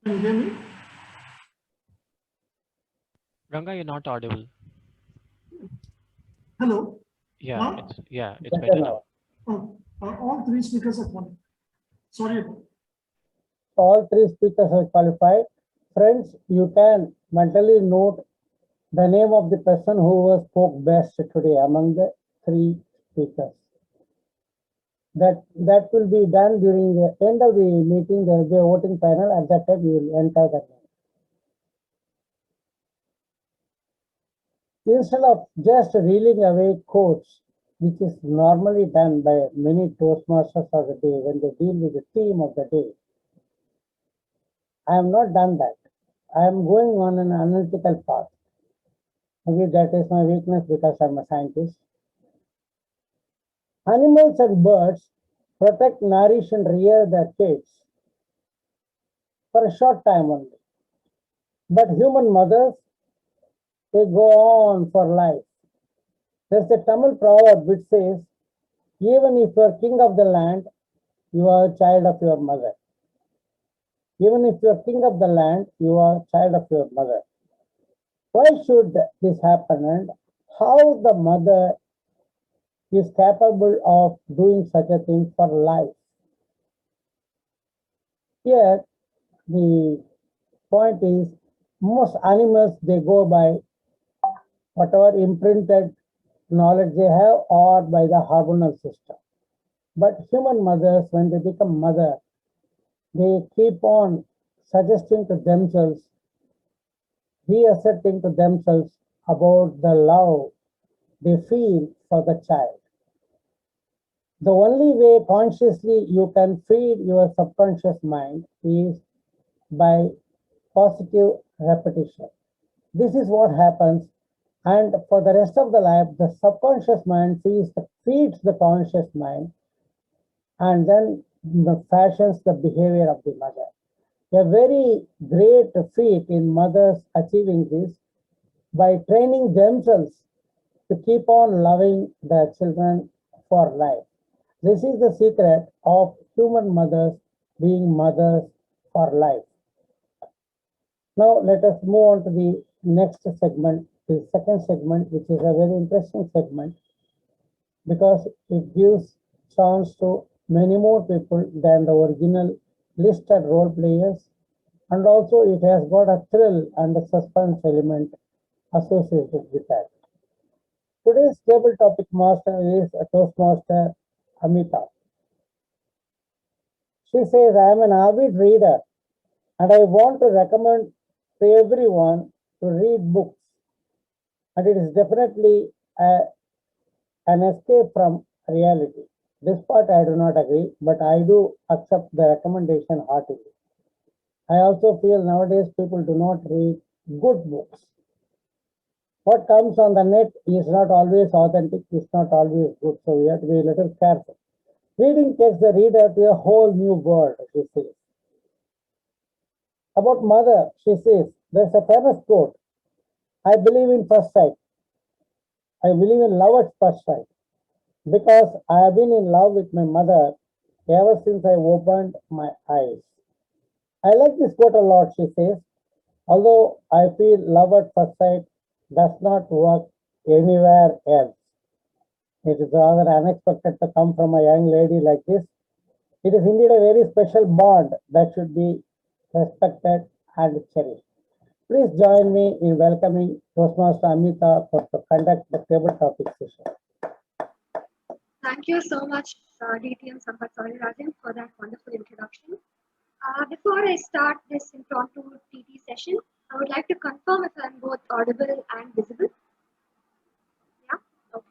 Can you hear me? Ranga, you're not audible. Hello? Yeah, it's better now. Oh, all three speakers are qualified. Sorry about it. All three speakers are qualified. Friends, you can mentally note the name of the person who spoke best today among the three speakers. That will be done during the end of the meeting. There will be a voting panel. At that time, you will enter the name. Instead of just reeling away quotes, which is normally done by many Toastmasters of the day when they deal with the theme of the day, I have not done that. I am going on an analytical path. Maybe that is my weakness because I am a scientist. Animals and birds protect, nourish, and rear their kids for a short time only. But human mothers, they go on for life. There's a Tamil proverb which says, even if you are king of the land, you are a child of your mother. Even if you are king of the land, you are a child of your mother. Why should this happen, and how the mother is capable of doing such a thing for life? Here, the point is, most animals, they go by whatever imprinted knowledge they have or by the hormonal system. But human mothers, when they become mother, they keep on suggesting to themselves, reasserting to themselves about the love they feel for the child. The only way consciously you can feed your subconscious mind is by positive repetition. This is what happens, and for the rest of the life, the subconscious mind feeds the conscious mind, and then fashions the behavior of the mother. A very great feat in mothers achieving this by training themselves to keep on loving their children for life. This is the secret of human mothers being mothers for life. Now let us move on to the next segment, the second segment, which is a very interesting segment because it gives chance to many more people than the original listed role players, and also it has got a thrill and a suspense element associated with that. Today's table topic master is a Toastmaster Amita. She says, I am an avid reader and I want to recommend to everyone to read books. And it is definitely an escape from reality. This part I do not agree, but I do accept the recommendation heartily. I also feel nowadays people do not read good books. What comes on the net is not always authentic, it's not always good, so we have to be a little careful. Reading takes the reader to a whole new world, she says. About mother, she says, there's a famous quote, I believe in first sight. I believe in love at first sight because I have been in love with my mother ever since I opened my eyes. I like this quote a lot, she says, although I feel love at first sight does not work anywhere else. It is rather unexpected to come from a young lady like this. It is indeed a very special bond that should be respected and cherished. Please join me in welcoming Toastmaster Amita to conduct the table topic session. Thank you so much, DTM Sampath Rajan, for that wonderful introduction. Before I start this impromptu TT session, I would like to confirm if I'm both audible and visible. Yeah? Okay.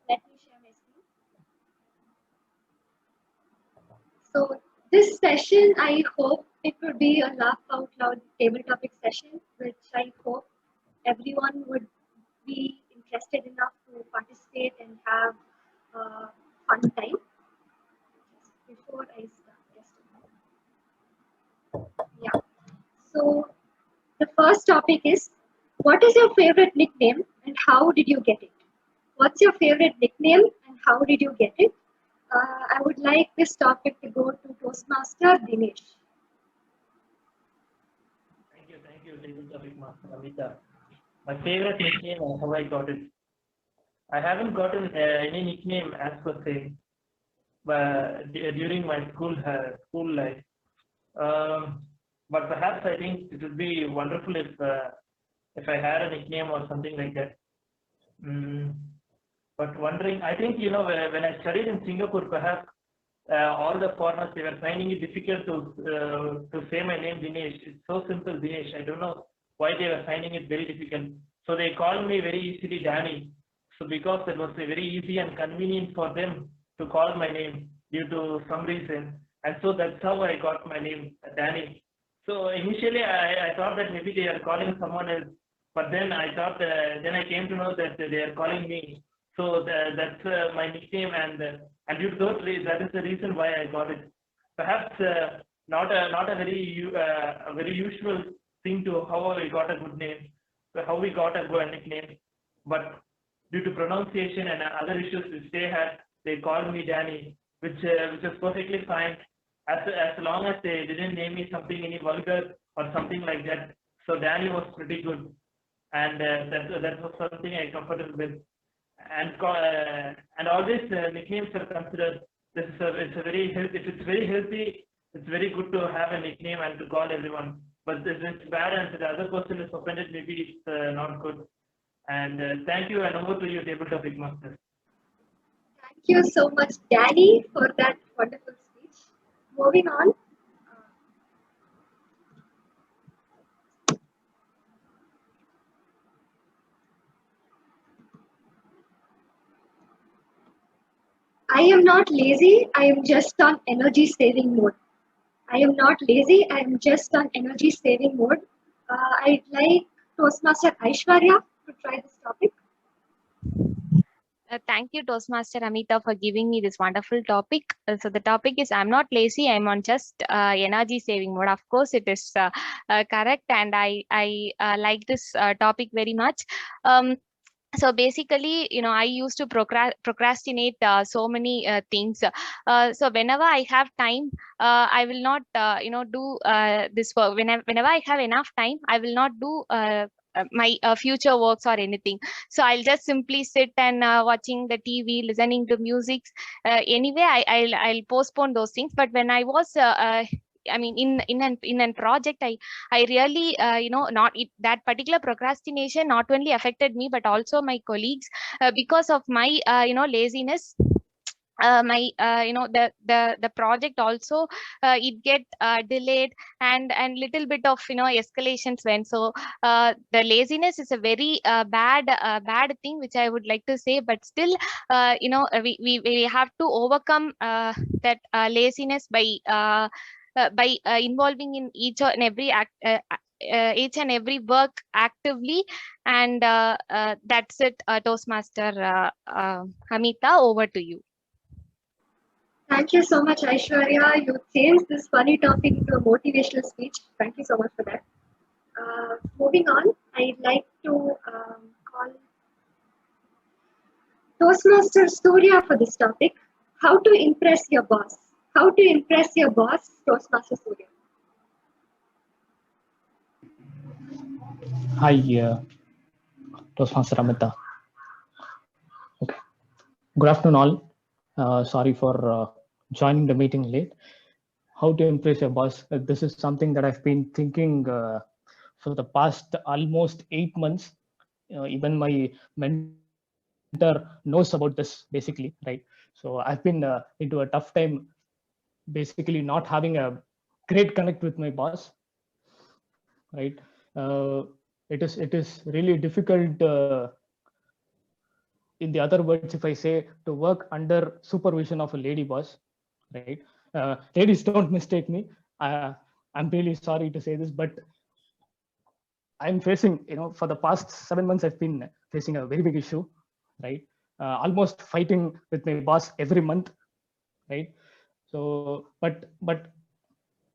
Let me share my screen. So this session, I hope it would be a laugh out loud table topic session, which I hope everyone would be interested enough to participate and have a fun time. Before I start, yeah. So the first topic is, what is your favorite nickname and how did you get it? What's your favorite nickname and how did you get it? I would like this topic to go to Toastmaster Dinesh. Thank you, Table Topic Master Amita. My favorite nickname and how I got it. I haven't gotten any nickname as per se, but during my school life. But perhaps I think it would be wonderful if I had a nickname or something like that. But wondering, I think, you know, when I studied in Singapore, perhaps all the foreigners, they were finding it difficult to say my name Dinesh. It's so simple, Dinesh. I don't know why they were finding it very difficult. So they called me very easily Danny. So because it was very easy and convenient for them to call my name due to some reason. And so that's how I got my name, Danny. So initially I thought that maybe they are calling someone else, but then I thought, then I came to know that they are calling me. So that's my nickname, and due to that is the reason why I got it. Perhaps not a very usual thing to how I got a good name, how we got a good nickname, but due to pronunciation and other issues which they had, they called me Danny, which is perfectly fine, as long as they didn't name me something any vulgar or something like that. So Danny was pretty good, and that was something I comfortable with. And all these nicknames are considered. If it's very healthy, it's very good to have a nickname and to call everyone. But if it's bad and the other person is offended, maybe it's not good. And thank you, and over to you, Table Topic Master. Thank you so much, Danny, for that wonderful speech. Moving on. I am not lazy, I am just on energy saving mode. I am not lazy, I am just on energy saving mode. I'd like Toastmaster Aishwarya to try this topic. Thank you, Toastmaster Amita, for giving me this wonderful topic. So the topic is, I'm not lazy, I'm on just energy saving mode. Of course, it is correct, and I like this topic very much. So basically, I used to procrastinate so many things. So whenever I have time, I will not do this work. Whenever I have enough time, I will not do my future works or anything. So I'll just simply sit and watching the TV, listening to music. Anyway, I'll postpone those things. But when I was I mean, in a project, I really, not that particular procrastination not only affected me, but also my colleagues, because of my, laziness. My the project also, it get delayed, and little bit of escalations went. So the laziness is a very bad thing, which I would like to say. But still, we have to overcome that laziness by involving in each and every work actively. And that's it. Toastmaster Amita, over to you. Thank you so much, Aishwarya. You changed this funny topic into a motivational speech. Thank you so much for that. Moving on, I'd like to call Toastmaster Surya for this topic. How to impress your boss. How to impress your boss, Toastmaster Surya. Hi, Toastmaster Amita. Okay. Good afternoon, all. Sorry for joining the meeting late. How to impress your boss? This is something that I've been thinking for the past almost 8 months. Even my mentor knows about this, basically, right? So I've been into a tough time, basically not having a great connect with my boss, right? It is really difficult. In the other words, if I say, to work under supervision of a lady boss, right? Ladies, don't mistake me. I'm really sorry to say this, but I'm facing, for the past 7 months, I've been facing a very big issue, right? Almost fighting with my boss every month, right? So, but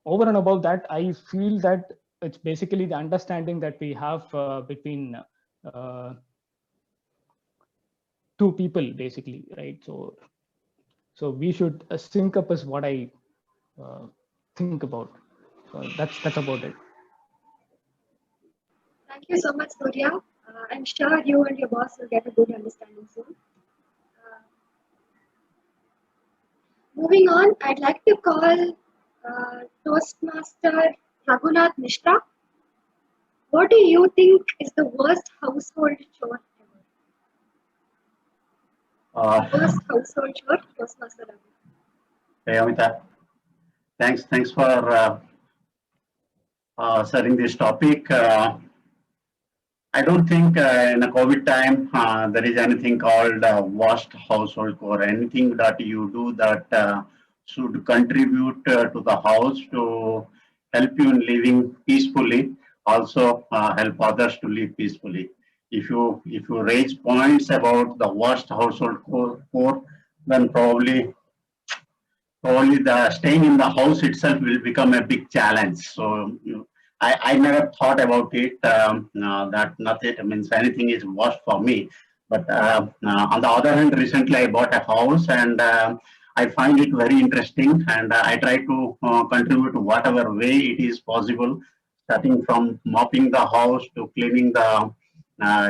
over and above that, I feel that it's basically the understanding that we have between two people, basically, right? So we should sync up is what I think about. So that's about it. Thank you so much, Surya. I'm sure you and your boss will get a good understanding soon. Moving on, I'd like to call Toastmaster Raghunath Mishra. What do you think is the worst household chore ever? Worst household chore, Toastmaster Raghunath. Hey, Amita. Thanks for setting this topic. I don't think in a COVID time there is anything called worst household chore. Anything that you do that should contribute to the house to help you in living peacefully, also help others to live peacefully. If you raise points about the worst household chore, then probably the staying in the house itself will become a big challenge. So I never thought about it, that nothing, means anything is worse for me. But on the other hand, recently I bought a house, and I find it very interesting, and I try to contribute whatever way it is possible, starting from mopping the house to cleaning the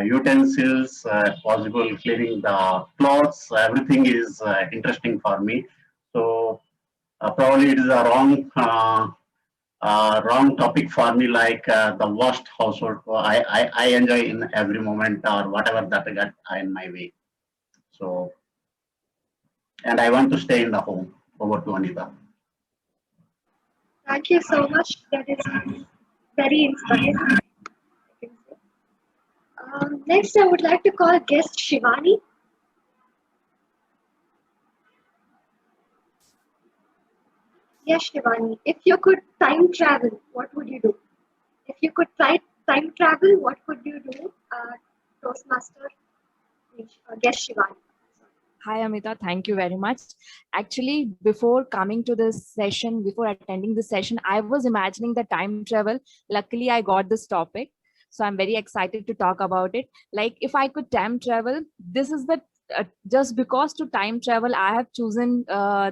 utensils, possible cleaning the clothes. Everything is interesting for me. So probably it is a wrong topic for me, like the worst household. I enjoy in every moment or whatever that I got in my way. So, and I want to stay in the home. Over to Anita. Thank you so much. That is very inspiring. Next, I would like to call guest Shivani. Yes, Shivani. If you could time travel, what would you do? If you could time travel, what would you do? Toastmaster, guest Shivani. Hi, Amita. Thank you very much. Actually, before coming to this session, before attending this session, I was imagining the time travel. Luckily, I got this topic. So I'm very excited to talk about it. Like if I could time travel, this is the just because to time travel, I have chosen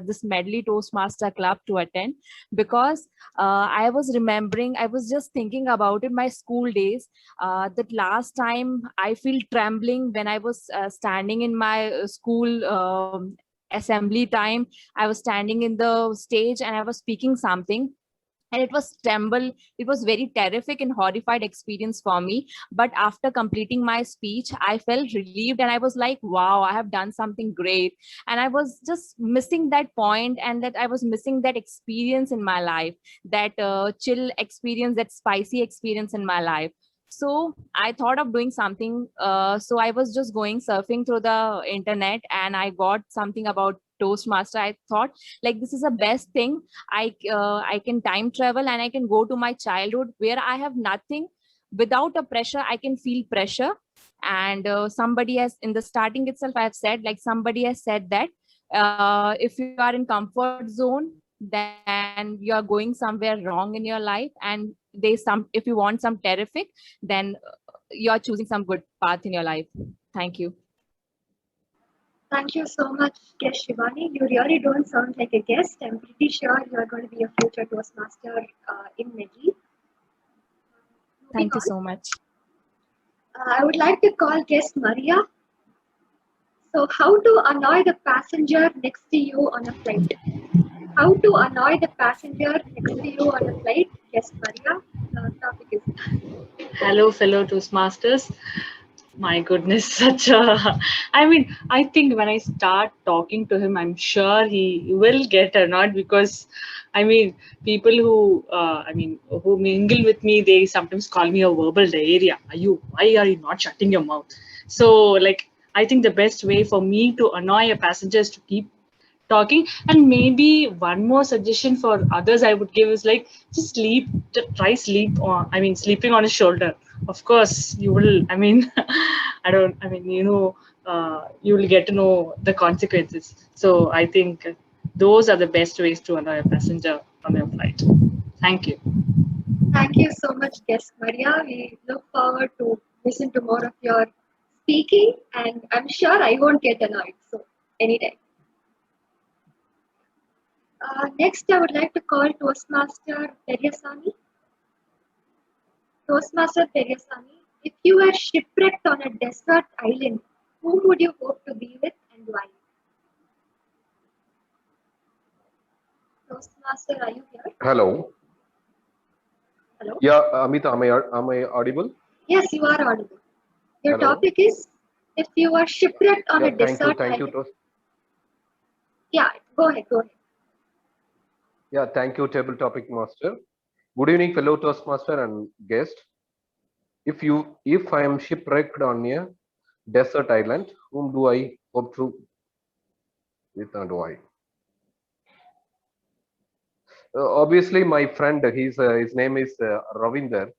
this Medley Toastmaster Club to attend, because I was remembering, I was just thinking about it, my school days, that last time I feel trembling when I was standing in my school assembly time. I was standing in the stage and I was speaking something, and it was tremble. It was very terrific and horrified experience for me, but after completing my speech I felt relieved and I was like, wow, I have done something great. And I was just missing that point, and that I was missing that experience in my life, that chill experience, that spicy experience in my life. So I thought of doing something. So I was just going surfing through the internet and I got something about Toastmaster. I thought like this is the best thing. I can time travel and I can go to my childhood where I have nothing. Without a pressure, I can feel pressure. And somebody has, in the starting itself, I have said, like somebody has said that if you are in comfort zone, then you are going somewhere wrong in your life. And if you want some terrific, then you are choosing some good path in your life. Thank you. Thank you so much, guest Shivani. You really don't sound like a guest. I'm pretty sure you are going to be a future Toastmaster in Medley. Thank you so much. I would like to call guest Maria. So, how to annoy the passenger next to you on a flight? How to annoy the passenger next to you on a flight? Guest Maria. The topic is. Hello, fellow Toastmasters. My goodness, such a. I mean, I think when I start talking to him, I'm sure he will get annoyed, because, I mean, people who, who mingle with me, they sometimes call me a verbal diarrhea. Why are you not shutting your mouth? So, like, I think the best way for me to annoy a passenger is to keep talking. And maybe one more suggestion for others I would give is like, just try sleeping on his shoulder. Of course you will, you will get to know the consequences. So I think those are the best ways to annoy a passenger on your flight. Thank you. Thank you so much, guest Maria. We look forward to listen to more of your speaking, and I'm sure I won't get annoyed. So anytime. Next, I would like to call Toastmaster Peryasamy. Toastmaster Peryasamy, if you were shipwrecked on a desert island, whom would you hope to be with and why? Toastmaster, are you here? Hello. Hello? Yeah, Amita, am I audible? Yes, you are audible. Your Hello. topic is, if you were shipwrecked on a desert thank island. you, Yeah, go ahead. Yeah, thank you, Table Topic Master. Good evening, fellow Toastmaster and guest. If I am shipwrecked on a desert island, whom do I hope to with and why? Obviously, my friend. His name is Ravinder.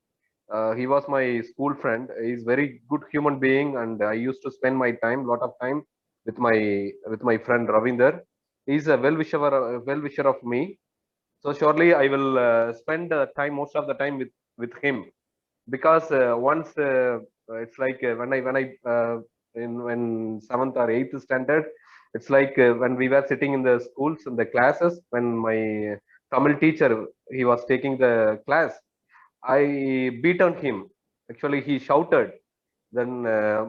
He was my school friend. He's very good human being, and I used to spend my lot of time with my friend Ravinder. He's a well-wisher of me. So surely I will spend most of the time with him, because once it's like when 7th or 8th standard, it's like when we were sitting in the schools in the classes, when my Tamil teacher, he was taking the class, I beat on him. Actually, he shouted. Then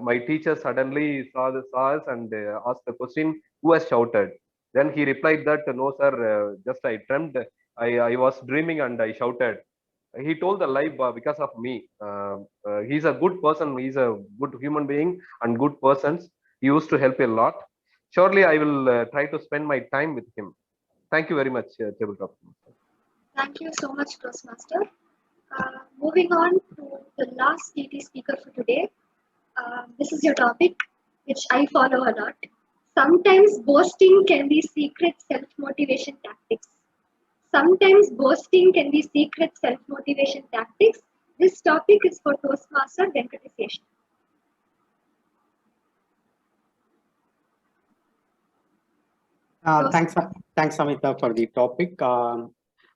my teacher suddenly saw us and asked the question, "Who has shouted?" Then he replied that, "No, sir, just I dreamed. I was dreaming and I shouted." He told the lie because of me. He's a good person. He's a good human being and good persons. He used to help a lot. Surely I will try to spend my time with him. Thank you very much, Tabletop. Thank you so much, Toastmaster. Moving on to the last TT speaker for today. This is your topic, which I follow a lot. Sometimes boasting can be secret self-motivation tactics. Sometimes boasting can be secret self-motivation tactics. This topic is for Toastmaster Venkateseshan. Thanks, Amita, for the topic.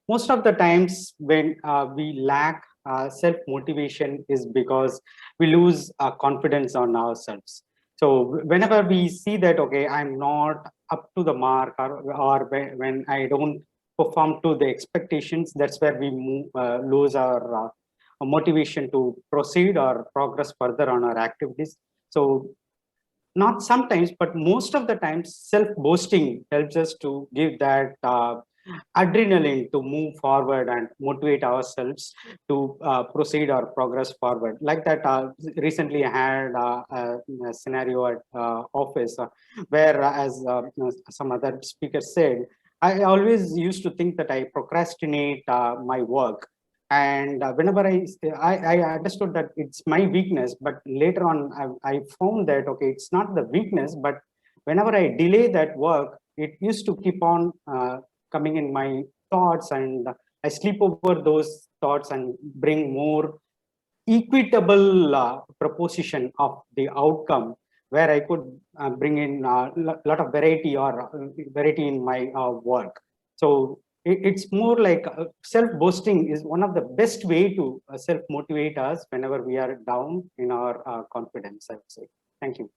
Most of the times when we lack self-motivation is because we lose confidence on ourselves. So whenever we see that, okay, I'm not up to the mark, or when I don't perform to the expectations, that's where we lose our motivation to proceed or progress further on our activities. So not sometimes, but most of the times, self-boasting helps us to give that adrenaline to move forward and motivate ourselves to proceed or progress forward. Like that, recently I had a scenario at office where, as some other speakers said, I always used to think that I procrastinate my work. And whenever I understood that it's my weakness, but later on I found that, okay, it's not the weakness, but whenever I delay that work, it used to keep on coming in my thoughts, and I sleep over those thoughts and bring more equitable proposition of the outcome, where I could bring in a lot of variety in my work. So it's more like self-boasting is one of the best way to self-motivate us whenever we are down in our confidence, I would say. Thank you.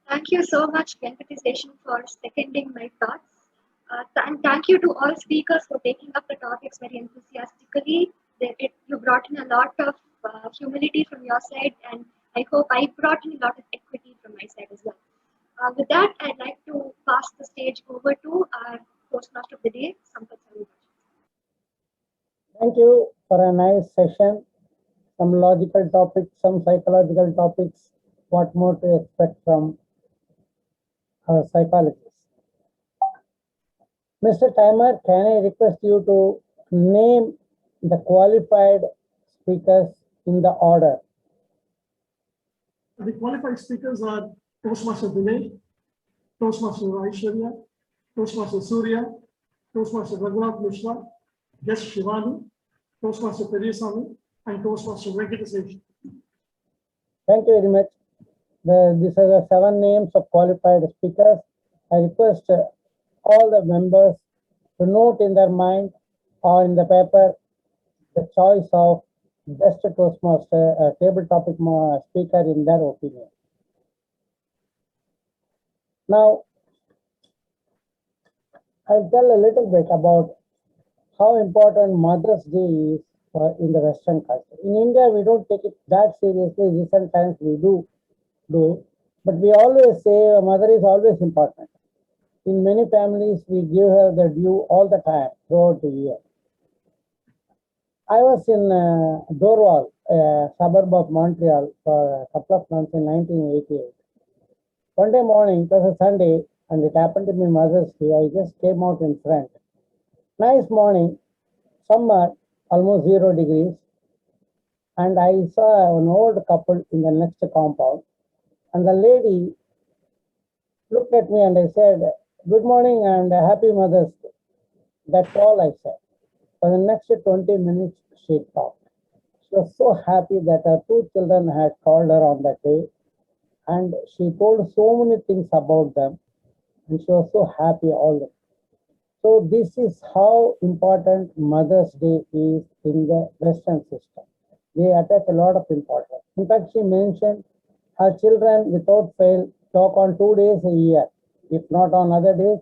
Thank you so much, Venkati Seshan, for seconding my thoughts. And thank you to all speakers for taking up the topics very enthusiastically. You brought in a lot of humility from your side, and I hope I brought in a lot of equity from my side as well. With that, I'd like to pass the stage over to our Toastmaster of the Day, Sampath. Thank you for a nice session. Some logical topics, some psychological topics. What more to expect from our psychologists? Mr. Timer, can I request you to name the qualified speakers in the order? The qualified speakers are Toastmaster Vinay, Toastmaster Aishwarya, Toastmaster Surya, Toastmaster Raghunath Mishra, guest Shivani, Toastmaster Perisami, and Toastmaster Venkata Seshan. Thank you very much. These are the 7 names of qualified speakers. I request all the members to note in their mind or in the paper the choice of best Toastmaster table topic speaker in their opinion. Now, I'll tell a little bit about how important Mother's Day is in the Western culture. In India, we don't take it that seriously. Recent times we do it, but we always say a mother is always important. In many families, we give her the due all the time throughout the year. I was in Dorwal, a suburb of Montreal, for a couple of months in 1988. One day morning, it was a Sunday, and it happened to be Mother's Day. I just came out in front. Nice morning, summer, almost 0 degrees, and I saw an old couple in the next compound, and the lady looked at me and I said, "Good morning and happy Mother's Day." That's all I said. For the next 20 minutes, she talked. She was so happy that her 2 children had called her on that day, and she told so many things about them, and she was so happy all the time. So this is how important Mother's Day is in the Western system. They attach a lot of importance. In fact, she mentioned her children without fail talk on 2 days a year. If not on other days,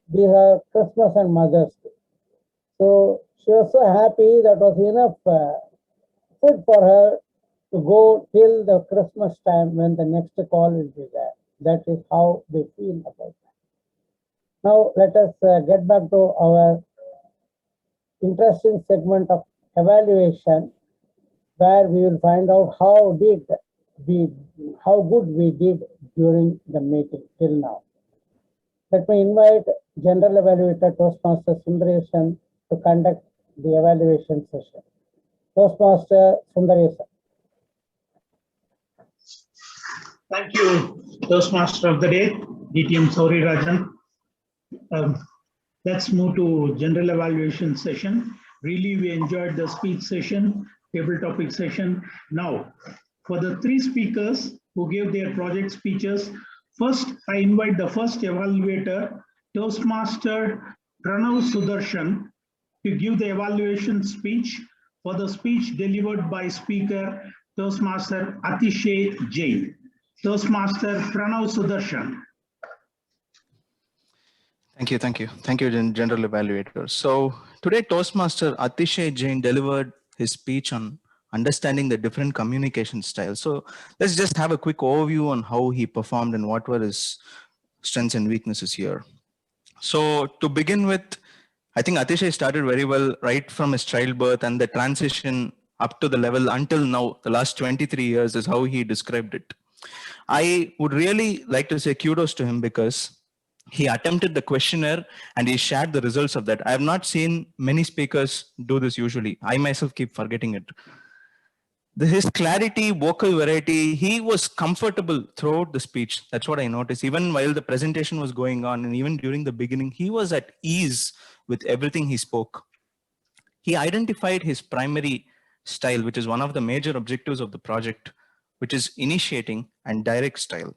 these are Christmas and Mother's Day. So she was so happy that was enough food for her to go till the Christmas time when the next call will be there. That is how they feel about that. Now let us get back to our interesting segment of evaluation, where we will find out how good we did during the meeting till now. Let me invite General Evaluator Toastmaster Sundaresan to conduct the evaluation session. Toastmaster Sundaresan. Thank you, Toastmaster of the Day, DTM Sauri Rajan. Let's move to general evaluation session. Really, we enjoyed the speech session, table topic session. Now, for the 3 speakers who gave their project speeches, first, I invite the first evaluator, Toastmaster Pranav Sudarshan, to give the evaluation speech, for the speech delivered by speaker Toastmaster Atishay Jain. Toastmaster Pranav Sudarshan. Thank you, General Evaluator. So today, Toastmaster Atishay Jain delivered his speech on understanding the different communication styles. So let's just have a quick overview on how he performed and what were his strengths and weaknesses here. So to begin with, I think Atishay started very well right from his childbirth, and the transition up to the level until now, the last 23 years is how he described it. I would really like to say kudos to him because he attempted the questionnaire and he shared the results of that. I have not seen many speakers do this usually. I myself keep forgetting it. His clarity, vocal variety, he was comfortable throughout the speech. That's what I noticed. Even while the presentation was going on and even during the beginning, he was at ease with everything he spoke. He identified his primary style, which is one of the major objectives of the project, which is initiating and direct style.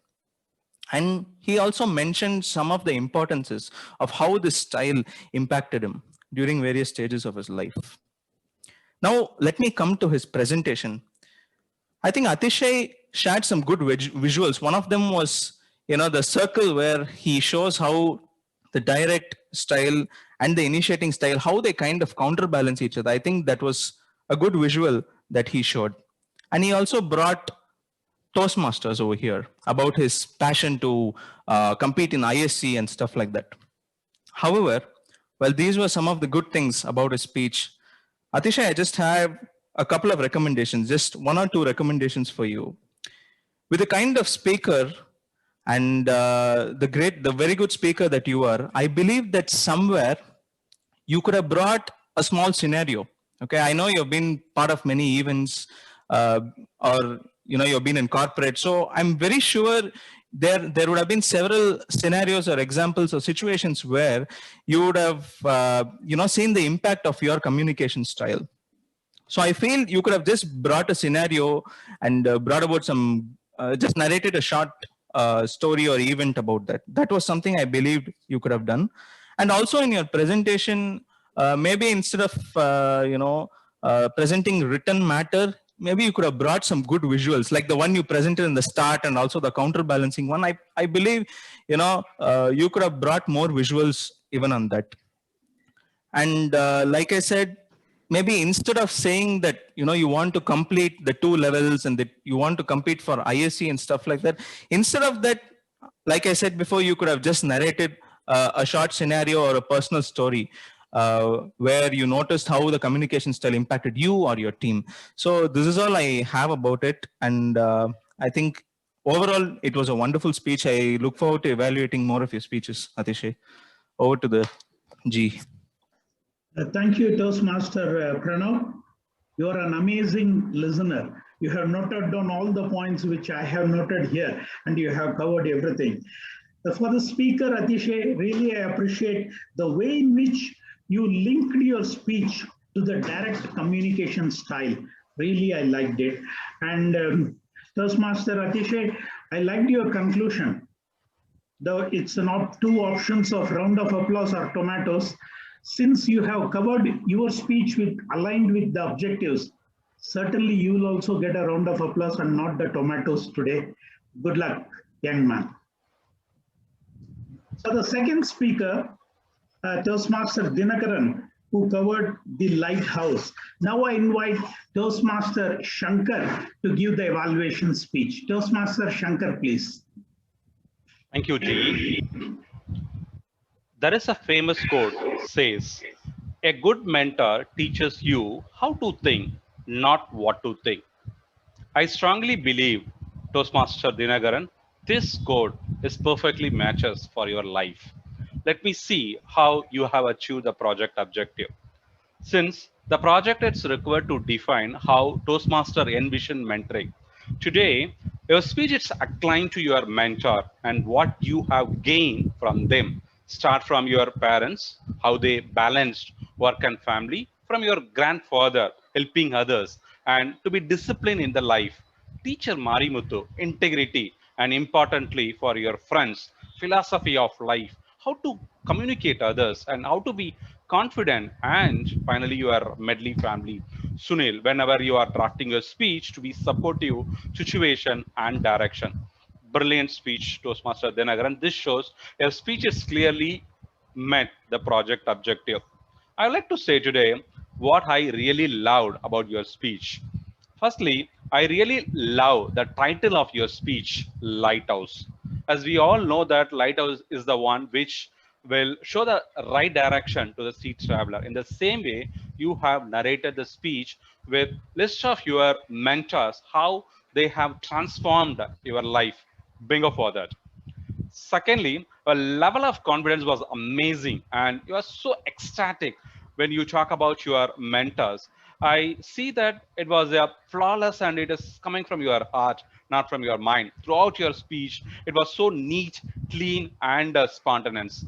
And he also mentioned some of the importances of how this style impacted him during various stages of his life. Now, let me come to his presentation. I think Atishay shared some good visuals. One of them was, the circle where he shows how the direct style and the initiating style, how they kind of counterbalance each other. I think that was a good visual that he showed. And he also brought Toastmasters over here about his passion to compete in ISC and stuff like that. However, well, these were some of the good things about his speech. Atishay, I just have a couple of recommendations, just one or two recommendations for you. With the kind of speaker and the very good speaker that you are, I believe that somewhere you could have brought a small scenario. Okay, I know you've been part of many events or you've been in corporate. So I'm very sure there would have been several scenarios or examples or situations where you would have seen the impact of your communication style. So I feel you could have just brought a scenario and brought about some, just narrated a short story or event about that. That was something I believed you could have done. And also in your presentation, maybe instead of, presenting written matter, maybe you could have brought some good visuals like the one you presented in the start and also the counterbalancing one. I believe, you could have brought more visuals even on that. And like I said, maybe instead of saying that, you want to complete the 2 levels and that you want to compete for ISC and stuff like that, instead of that, like I said before, you could have just narrated a short scenario or a personal story where you noticed how the communication style impacted you or your team. So this is all I have about it. And I think overall, it was a wonderful speech. I look forward to evaluating more of your speeches, Atishay. Over to the G. Thank you, Toastmaster Pranav. You are an amazing listener. You have noted down all the points which I have noted here, and you have covered everything. For the speaker, Atishay, really I appreciate the way in which you linked your speech to the direct communication style. Really, I liked it. And Toastmaster Atishay, I liked your conclusion. Though it's not 2 options of round of applause or tomatoes. Since you have covered your speech aligned with the objectives, certainly you will also get a round of applause and not the tomatoes today. Good luck, young man. So the second speaker, Toastmaster Dinakaran, who covered the lighthouse. Now I invite Toastmaster Shankar to give the evaluation speech. Toastmaster Shankar, please. Thank you, G. There is a famous quote says, a good mentor teaches you how to think, not what to think. I strongly believe, Toastmaster Dinagaran, this quote is perfectly matches for your life. Let me see how you have achieved the project objective. Since the project is required to define how Toastmaster envision mentoring. Today, your speech is acclaimed to your mentor and what you have gained from them. Start from your parents, how they balanced work and family, from your grandfather helping others, and to be disciplined in the life. Teacher Marimuthu, integrity, and importantly for your friends, philosophy of life, how to communicate others and how to be confident, and finally your medley family. Sunil, whenever you are drafting your speech to be supportive, situation and direction. Brilliant speech, Toastmaster Dinagaran. This shows your speech is clearly met the project objective. I would like to say today what I really loved about your speech. Firstly, I really love the title of your speech, Lighthouse. As we all know that lighthouse is the one which will show the right direction to the sea traveler. In the same way, you have narrated the speech with list of your mentors, how they have transformed your life. Bingo for that. Secondly, a level of confidence was amazing, and you are so ecstatic when you talk about your mentors. I see that it was a flawless and it is coming from your heart, not from your mind. Throughout your speech, it was so neat, clean, and spontaneous.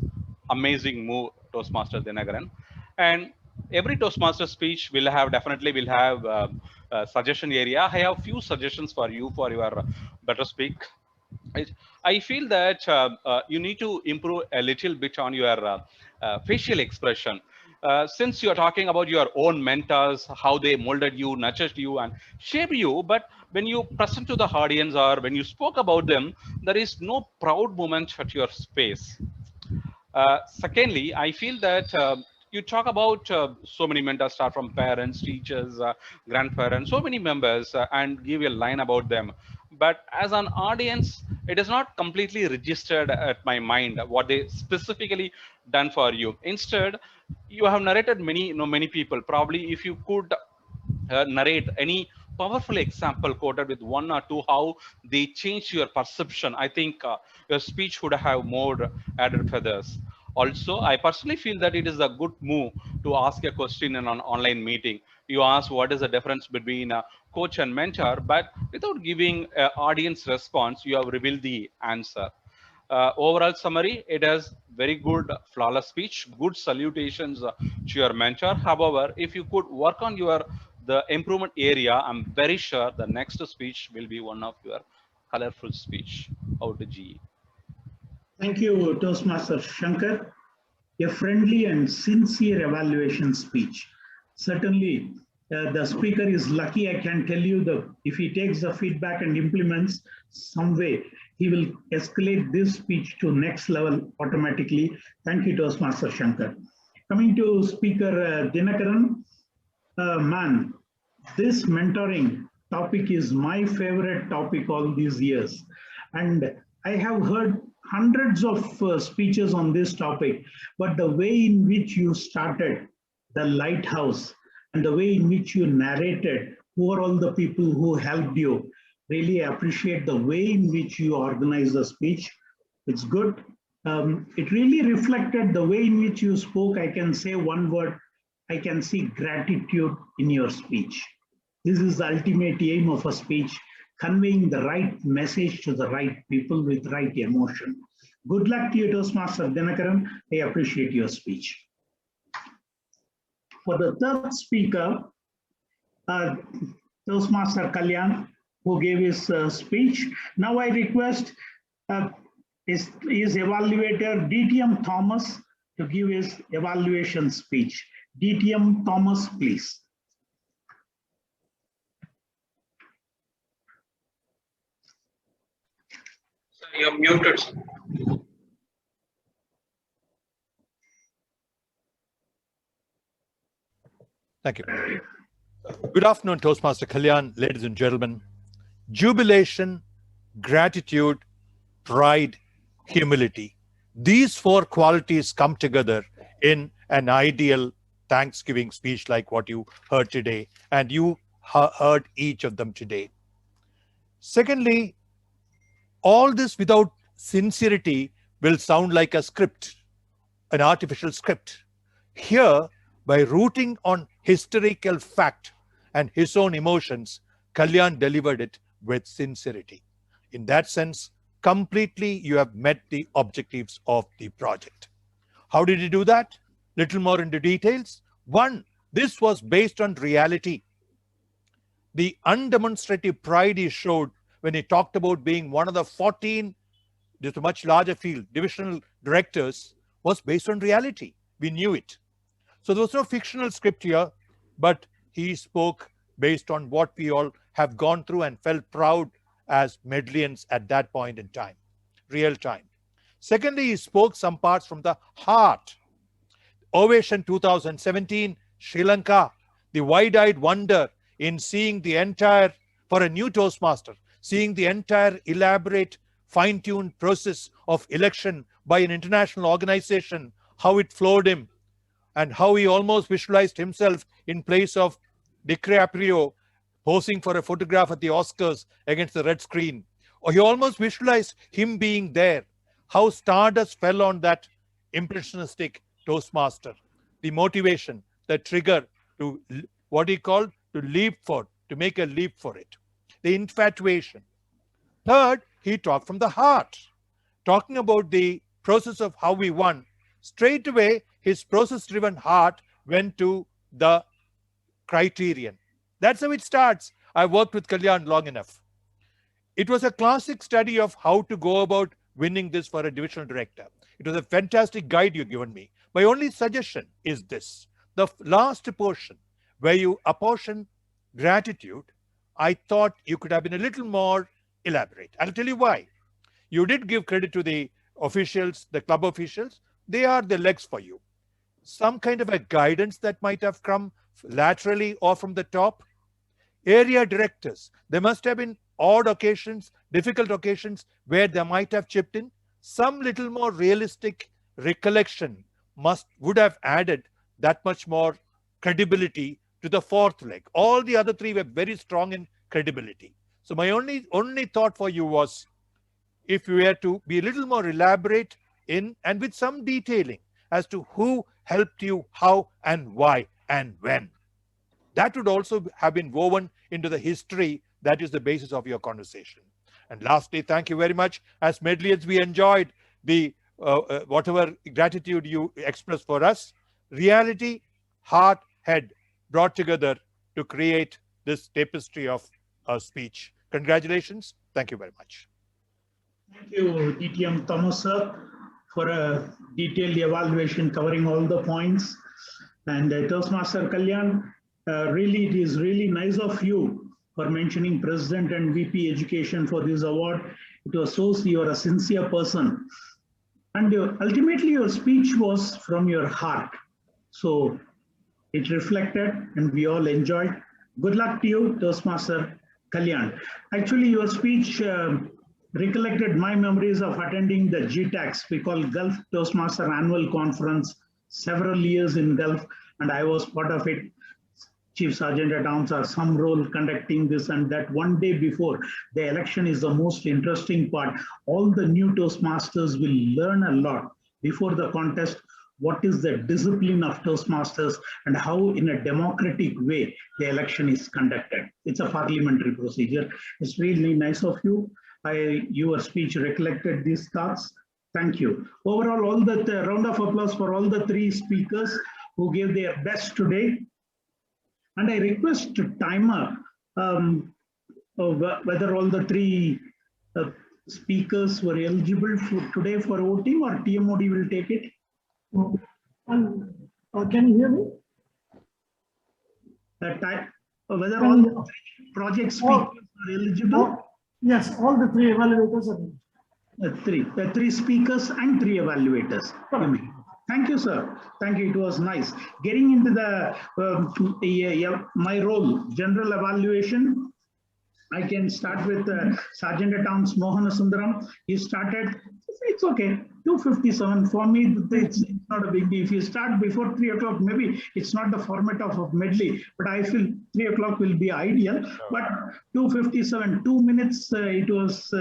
Amazing move, Toastmaster Dinagaran. And every Toastmaster speech will have definitely will have a suggestion area. I have few suggestions for you for your better speak. I, I feel that you need to improve a little bit on your facial expression. Since you're talking about your own mentors, how they molded you, nurtured you, and shaped you, but when you present to the audience or when you spoke about them, there is no proud moment at your space. Secondly, I feel that you talk about so many mentors start from parents, teachers, grandparents, so many members, and give a line about them. But as an audience, it is not completely registered at my mind what they specifically done for you. Instead, you have narrated many, many people. Probably, if you could narrate any powerful example quoted with one or two how they change your perception, I think your speech would have more added feathers. Also, I personally feel that it is a good move to ask a question in an online meeting. You ask what is the difference between a coach and mentor, but without giving an audience response, you have revealed the answer. Overall summary, it has very good flawless speech, good salutations to your mentor. However, if you could work on your the improvement area, I'm very sure the next speech will be one of your colorful speech. Out to GE. Thank you, Toastmaster Shankar. A friendly and sincere evaluation speech. Certainly, the speaker is lucky. I can tell you that if he takes the feedback and implements some way, he will escalate this speech to next level automatically. Thank you, Toastmaster Shankar. Coming to Speaker Dinakaran, man, this mentoring topic is my favorite topic all these years. And I have heard hundreds of speeches on this topic, but the way in which you started the lighthouse and the way in which you narrated who are all the people who helped you, really appreciate the way in which you organize the speech. It's good. It really reflected the way in which you spoke. I can say one word, I can see gratitude in your speech. This is the ultimate aim of a speech, conveying the right message to the right people with right emotion. Good luck to you, Toastmaster Dinakaran. I appreciate your speech. For the third speaker, Toastmaster Kalyan, who gave his speech. Now I request his evaluator, DTM Thomas, to give his evaluation speech. DTM Thomas, please. You're muted. Thank you. Good afternoon, Toastmaster Kalyan, ladies and gentlemen. Jubilation, gratitude, pride, humility. These four qualities come together in an ideal Thanksgiving speech like what you heard today, and you heard each of them today. Secondly, all this without sincerity will sound like a script, an artificial script. Here, by rooting on historical fact and his own emotions, Kalyan delivered it with sincerity. In that sense, completely you have met the objectives of the project. How did he do that? Little more into details. One, this was based on reality. The undemonstrative pride he showed when he talked about being one of the 14, just a much larger field, divisional directors, was based on reality. We knew it. So there was no fictional script here, but he spoke based on what we all have gone through and felt proud as Medlians at that point in time, real time. Secondly, he spoke some parts from the heart. Ovation 2017, Sri Lanka, the wide-eyed wonder in seeing the entire, for a new Toastmaster, seeing the entire elaborate, fine-tuned process of election by an international organization, how it flowed him, and how he almost visualized himself in place of DiCaprio posing for a photograph at the Oscars against the red screen. Or he almost visualized him being there. How stardust fell on that impressionistic Toastmaster. The motivation, the trigger to what he called to leap for, to make a leap for it. The infatuation. Third, he talked from the heart, talking about the process of how we won. Straight away, his process-driven heart went to the criterion. That's how it starts. I worked with Kalyan long enough. It was a classic study of how to go about winning this for a divisional director. It was a fantastic guide you've given me. My only suggestion is this. The last portion, where you apportion gratitude, I thought you could have been a little more elaborate. I'll tell you why. You did give credit to the officials, the club officials. They are the legs for you. Some kind of a guidance that might have come laterally or from the top. Area directors, there must have been odd occasions, difficult occasions where they might have chipped in. Some little more realistic recollection would have added that much more credibility to the fourth leg. All the other three were very strong in credibility. So my only thought for you was, if you were to be a little more elaborate in and with some detailing as to who helped you, how and why and when. That would also have been woven into the history that is the basis of your conversation. And lastly, thank you very much. As Medlians, we enjoyed the whatever gratitude you expressed for us. Reality, heart, head brought together to create this tapestry of speech. Congratulations. Thank you very much. Thank you, DTM Thomas sir, for a detailed evaluation covering all the points. And Toastmaster Kalyan, really, it is really nice of you for mentioning President and VP Education for this award. It shows you are a sincere person. And ultimately, your speech was from your heart. So it reflected and we all enjoyed. Good luck to you, Toastmaster Kalyan. Actually, your speech recollected my memories of attending the GTACs, we call Gulf Toastmaster Annual Conference, several years in Gulf, and I was part of it. Chief Sergeant at Arms or some role conducting this, and that one day before the election is the most interesting part. All the new Toastmasters will learn a lot before the contest. What is the discipline of Toastmasters and how in a democratic way the election is conducted. It's a parliamentary procedure. It's really nice of you. Your speech recollected these thoughts. Thank you. Overall, all the round of applause for all the three speakers who gave their best today. And I request timer whether all the three speakers were eligible for today for voting, or TMOD will take it. Can you hear me? Whether all the project speakers are eligible? Yes, all the three evaluators are three speakers and three evaluators. Thank you, sir. Thank you. It was nice. Getting into the my role, general evaluation. I can start with Sergeant at Arms Mohana Sundaram. He started, it's okay, 2:57. For me, it's not a big deal. If you start before 3 o'clock, maybe it's not the format of medley, but I feel 3 o'clock will be ideal. But 2:57, 2 minutes, it was,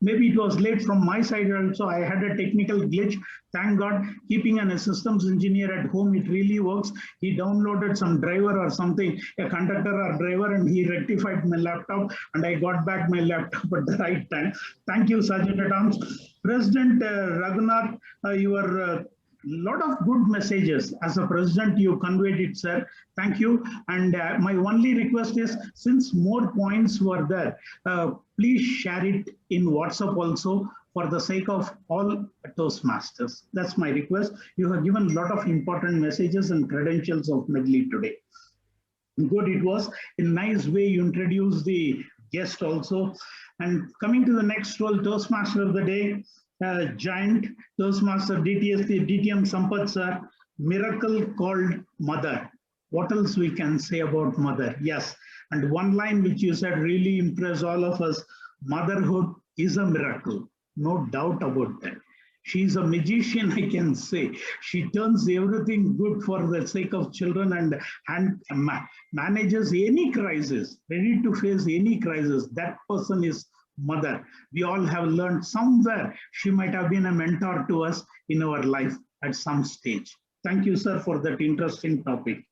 maybe it was late from my side also. I had a technical glitch. Thank God, keeping a systems engineer at home, it really works. He downloaded some driver or something, a conductor or driver, and he rectified my laptop, and I got back my laptop at the right time. Thank you, Sergeant at Arms. President Raghunath, your lot of good messages. As a president, you conveyed it, sir. Thank you. And my only request is, since more points were there, please share it in WhatsApp also for the sake of all Toastmasters. That's my request. You have given a lot of important messages and credentials of Medley today. Good, it was. In a nice way, you introduced the guest also. And coming to the next role, Toastmaster of the day, giant Toastmaster DTM Sampath sir, miracle called mother. What else we can say about mother? Yes, and one line which you said really impressed all of us, motherhood is a miracle, no doubt about that. She's a magician, I can say. She turns everything good for the sake of children and manages any crisis, ready to face any crisis. That person is mother. We all have learned somewhere she might have been a mentor to us in our life at some stage. Thank you, sir, for that interesting topic.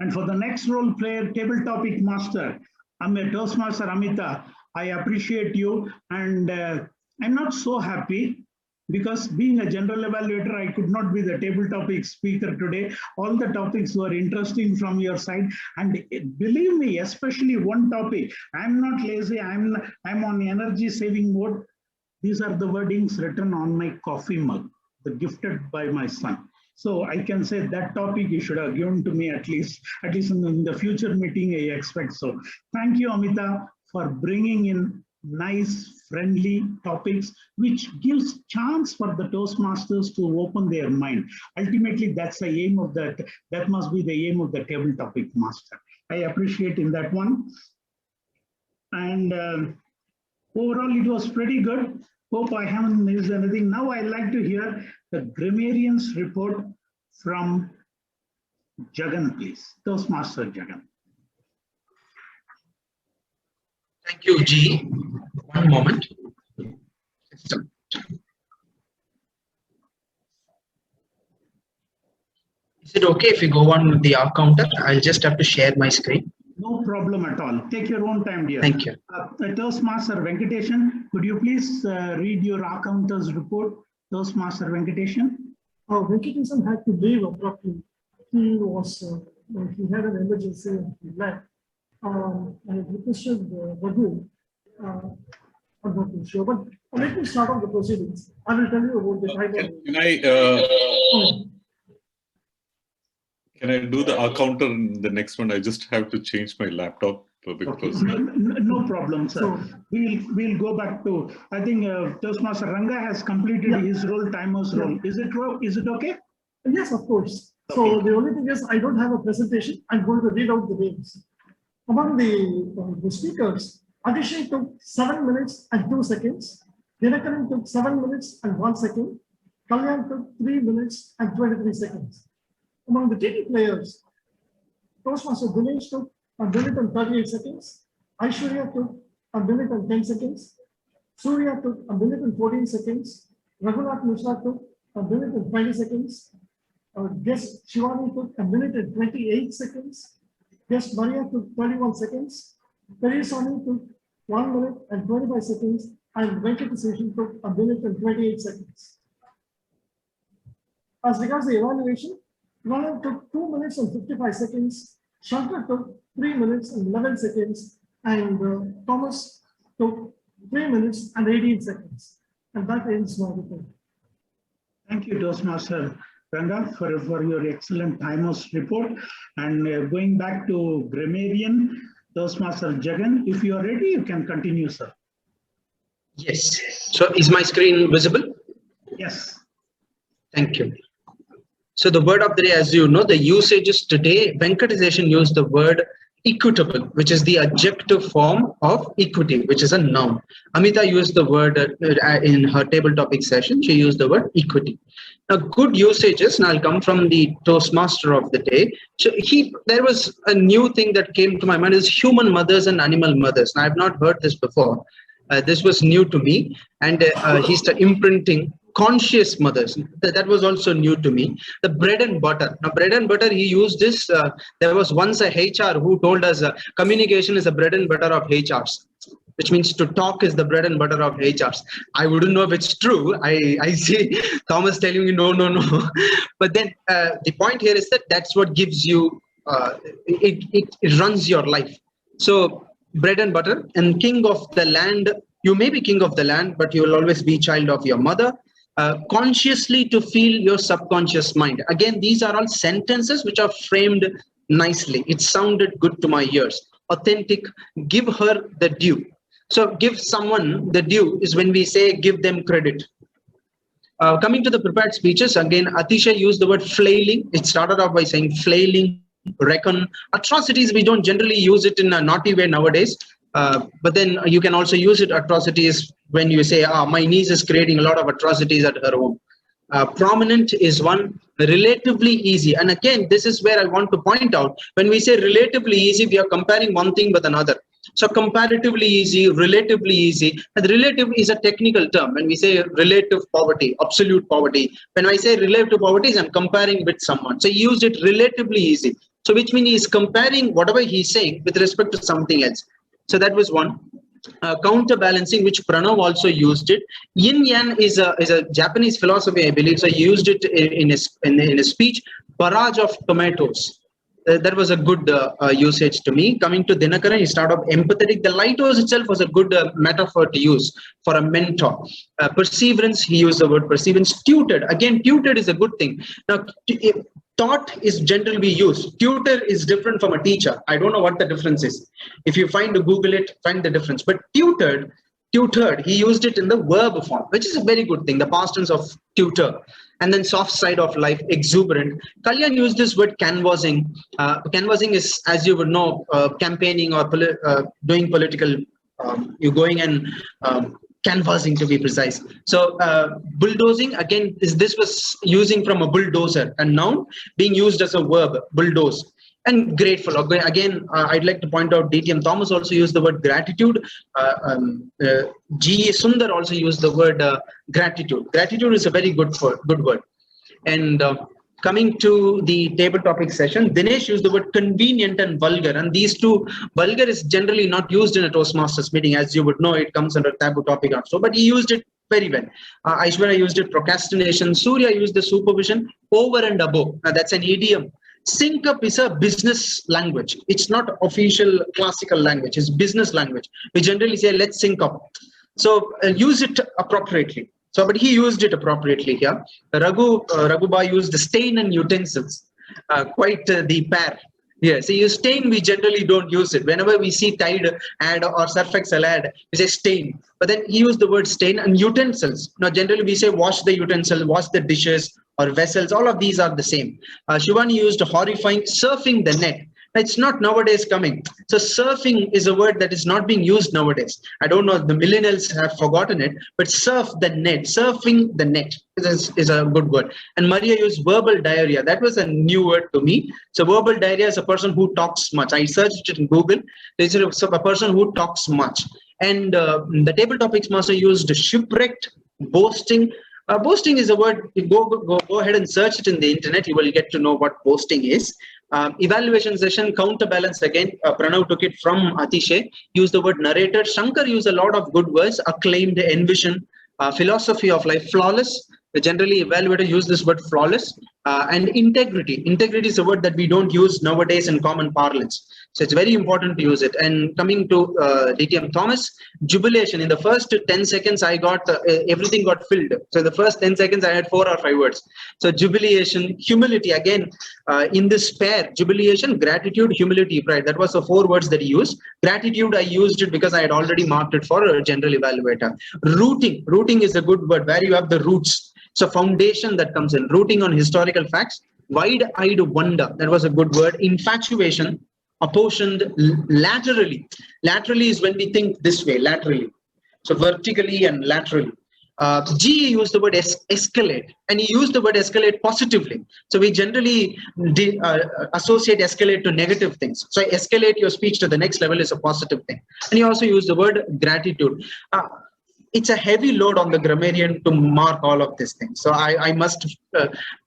And for the next role player, table topic master, I'm a Toastmaster Amita. I appreciate you, and I'm not so happy because being a general evaluator, I could not be the table topic speaker today. All the topics were interesting from your side, and believe me, especially one topic. I'm not lazy. I'm on energy saving mode. These are the wordings written on my coffee mug, gifted by my son. So I can say that topic you should have given to me at least in the future meeting, I expect so. Thank you, Amita, for bringing in nice, friendly topics, which gives chance for the Toastmasters to open their mind. Ultimately, that's the aim of that must be the aim of the table topic master. I appreciate in that one. And overall, it was pretty good. Hope I haven't missed anything. Now I'd like to hear the grammarians report from Jagan, please. Toastmaster Jagan. Thank you, G. One moment. Is it okay if we go on with the R counter? I'll just have to share my screen. No problem at all. Take your own time, dear. Thank you. Toastmaster Venkateshan, could you please read your R counters report? Toastmaster Venkateshan. Venkateshan had to leave abruptly. He had an emergency and he left. I requested Raghu. I'm not too sure, but let me start off the proceedings. I will tell you about the title. Can I do the R counter in the next one? I just have to change my laptop because. No problem, sir. So, we'll go back to. I think Toastmaster Ranga has completed his role, timer's role. Is it okay? Yes, of course. Okay. So the only thing is I don't have a presentation. I'm going to read out the names. Among the speakers, Abhishek took 7 minutes and 2 seconds. Dinakaran took 7 minutes and 1 second. Kalyan took 3 minutes and 23 seconds. Among the TT players, Toastmaster Dinesh took 1 minute and 38 seconds. Aishwarya took 1 minute and 10 seconds. Surya took 1 minute and 14 seconds. Raghunath Mishra took 1 minute and 20 seconds. Guest Shivani took 1 minute and 28 seconds. Guest Maria took 31 seconds. Perisani took 1 minute and 25 seconds. And Venkateshan took 1 minute and 28 seconds. As regards the evaluation, Pranav took 2 minutes and 55 seconds. Shankar took 3 minutes and 11 seconds. And Thomas took 3 minutes and 18 seconds. And that ends my report. Thank you, Toastmaster Ranga, for your excellent timers report. And going back to grammarian, Toastmaster Jagan, if you are ready, you can continue, sir. Yes. So is my screen visible? Yes. Thank you. So the word of the day, as you know, the usages today, Venkateshan used the word equitable, which is the adjective form of equity, which is a noun. Amita used the word in her table topic session. She used the word equity. Now, good usages, and I'll come from the Toastmaster of the day. So there was a new thing that came to my mind is human mothers and animal mothers. Now, I've not heard this before. This was new to me, and he's imprinting conscious mothers. That was also new to me. The bread and butter. Now, bread and butter, he used this. There was once a HR who told us communication is the bread and butter of HRs, which means to talk is the bread and butter of HRs. I wouldn't know if it's true. I see Thomas telling me no. But then the point here is that that's what gives you, it runs your life. So bread and butter, and king of the land You may be king of the land, but you will always be child of your mother. Consciously to feel your subconscious mind. Again, these are all sentences which are framed nicely. It sounded good to my ears. Authentic, give her the due. So give someone the due is when we say give them credit. Coming to the prepared speeches, again, Atisha used the word flailing. It started off by saying flailing, reckon. Atrocities, we don't generally use it in a naughty way nowadays. But then you can also use it atrocities when you say, my niece is creating a lot of atrocities at her home. Prominent is one, relatively easy. And again, this is where I want to point out, when we say relatively easy, we are comparing one thing with another. So comparatively easy, relatively easy, and relative is a technical term. When we say relative poverty, absolute poverty, when I say relative poverty, I'm comparing with someone. So he used it relatively easy. So which means he's comparing whatever he's saying with respect to something else. So that was one. Counterbalancing, which Pranav also used it. Yin Yang is a Japanese philosophy, I believe. So he used it in his speech. Barrage of tomatoes. That was a good usage to me. Coming to Dinakaran, he started off empathetic. The lighthouse itself was a good metaphor to use for a mentor. Perseverance, he used the word perseverance. Tutored, again, tutored is a good thing. Now, taught is generally used. Tutor is different from a teacher. I don't know what the difference is. If you Google it, find the difference. But tutored, he used it in the verb form, which is a very good thing. The past tense of tutor. And then soft side of life, exuberant. Kalyan used this word canvassing. Canvassing is, as you would know, campaigning or doing political, you're going and canvassing to be precise. So bulldozing, again, this was using from a bulldozer, a noun being used as a verb, bulldoze. And grateful. Again, I'd like to point out DTM Thomas also used the word gratitude. G. Sundar also used the word gratitude. Gratitude is a very good word. And coming to the table topic session, Dinesh used the word convenient and vulgar. And these two, vulgar is generally not used in a Toastmasters meeting. As you would know, it comes under taboo topic also. But he used it very well. Aishwarya used it, procrastination. Surya used the supervision, over and above. Now, that's an idiom. Sync up is a business language. It's not official classical language. It's business language. We generally say, let's sync up. So use it appropriately. So, but he used it appropriately here. Raghuba used the stain and utensils. Quite the pair. Yeah, so you stain, we generally don't use it. Whenever we see Tide ad or Surf Excel ad, we say stain. But then he used the word stain and utensils. Now, generally we say wash the utensil, wash the dishes or vessels. All of these are the same. Shivani used horrifying, surfing the net. It's not nowadays coming. So surfing is a word that is not being used nowadays. I don't know, the millennials have forgotten it, but surf the net, surfing the net is a good word. And Maria used verbal diarrhea. That was a new word to me. So verbal diarrhea is a person who talks much. I searched it in Google. It's a person who talks much. And the table topics master used shipwrecked, boasting. Boasting is a word, go ahead and search it in the internet. You will get to know what boasting is. Evaluation session, counterbalance again. Pranav took it from Atishay. Used the word narrator. Shankar used a lot of good words. Acclaimed, envision, philosophy of life, flawless. Generally, Evaluator used this word flawless. And integrity. Integrity is a word that we don't use nowadays in common parlance. So it's very important to use it. And coming to DTM Thomas, jubilation. In the first 10 seconds, I got everything got filled. So in the first 10 seconds, I had 4 or 5 words. So jubilation, humility. Again, in this pair, jubilation, gratitude, humility, pride. That was the 4 words that he used. Gratitude, I used it because I had already marked it for a general evaluator. Rooting. Rooting is a good word where you have the roots. So foundation that comes in. Rooting on historical facts. Wide-eyed wonder. That was a good word. Infatuation. Apportioned laterally. Laterally is when we think this way, laterally. So vertically and laterally. G used the word escalate, and he used the word escalate positively. So we generally associate escalate to negative things. So escalate your speech to the next level is a positive thing. And he also used the word gratitude. It's a heavy load on the grammarian to mark all of these things. So I must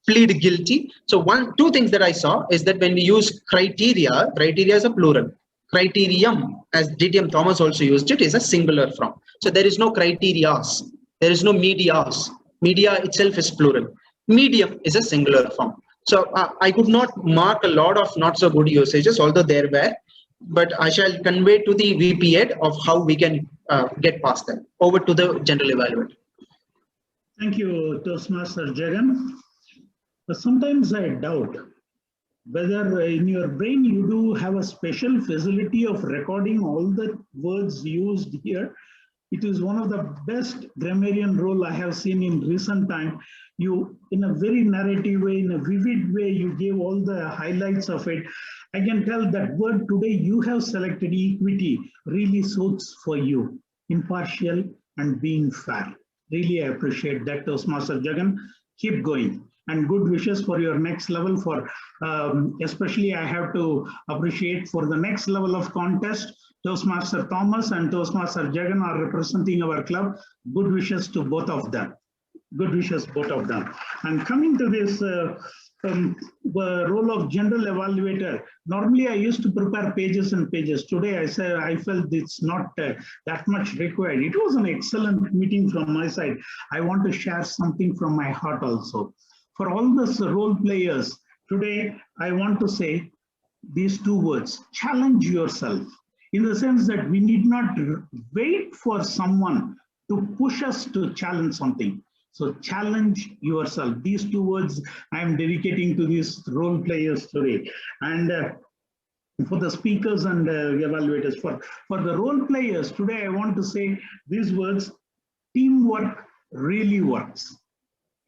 plead guilty. So 2 things that I saw is that when we use criteria is a plural. Criterium, as DTM Thomas also used it, is a singular form. So there is no criterias. There is no medias. Media itself is plural. Medium is a singular form. So I could not mark a lot of not so good usages, although there were. But I shall convey to the VP Ed of how we can get past them. Over to the general evaluator. Thank you, Toastmaster Jagan. Sometimes I doubt whether in your brain you do have a special facility of recording all the words used here. It is one of the best grammarian role I have seen in recent time. You, in a very narrative way, in a vivid way, you gave all the highlights of it. I can tell that word today you have selected, equity, really suits for you. Impartial and being fair. Really, I appreciate that, Toastmaster Jagan. Keep going. And good wishes for your next level. For especially, I have to appreciate for the next level of contest. Toastmaster Thomas and Toastmaster Jagan are representing our club. Good wishes to both of them. Good wishes, both of them. And coming to this role of general evaluator, normally I used to prepare pages and pages. Today I said I felt it's not that much required. It was an excellent meeting from my side. I want to share something from my heart also. For all those role players, today I want to say these two words: challenge yourself. In the sense that we need not wait for someone to push us to challenge something. So challenge yourself. These two words I am dedicating to these role players today. And for the speakers and evaluators, for the role players, today I want to say these words: teamwork really works.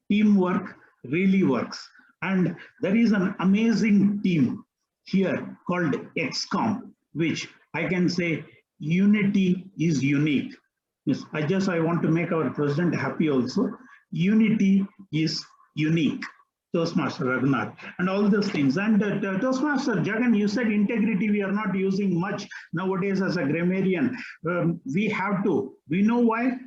Teamwork really works. And there is an amazing team here called XCOM, which I can say unity is unique. Yes, I want to make our president happy also. Unity is unique. Toastmaster Raghunath and all those things. And Toastmaster Jagan, you said integrity we are not using much nowadays as a grammarian. We have to. We know why.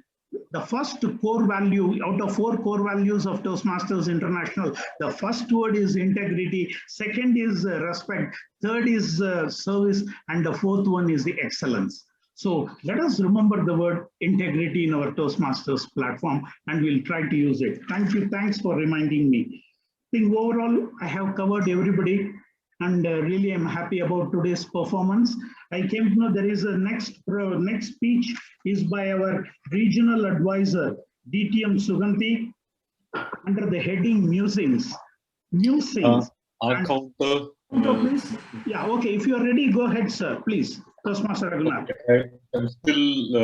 The first core value out of 4 core values of Toastmasters International, the first word is integrity, second is respect, third is service, and the fourth one is the excellence. So let us remember the word integrity in our Toastmasters platform, and we'll try to use it. Thank you. Thanks for reminding me. I think overall, I have covered everybody, and really I'm happy about today's performance. I came to know there is a next speech is by our regional advisor, DTM Suganti, under the heading Musings. Musings. Our counter. Please. Yeah, okay. If you are ready, go ahead, sir. Please. Toastmaster Raghunath. Okay, I'm still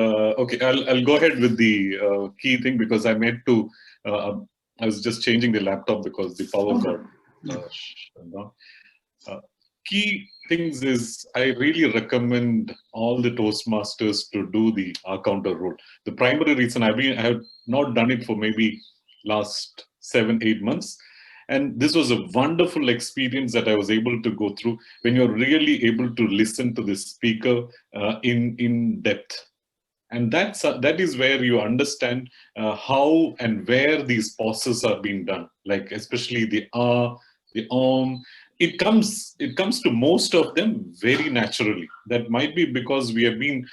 okay. I'll go ahead with the key thing because I made to. I was just changing the laptop because the power got shut down. Key things is I really recommend all the Toastmasters to do the counter role. The primary reason I have not done it for maybe last 7-8 months. And this was a wonderful experience that I was able to go through when you're really able to listen to the speaker in depth. And that is where you understand how and where these pauses are being done, like especially the the It comes to most of them very naturally. That might be because we have been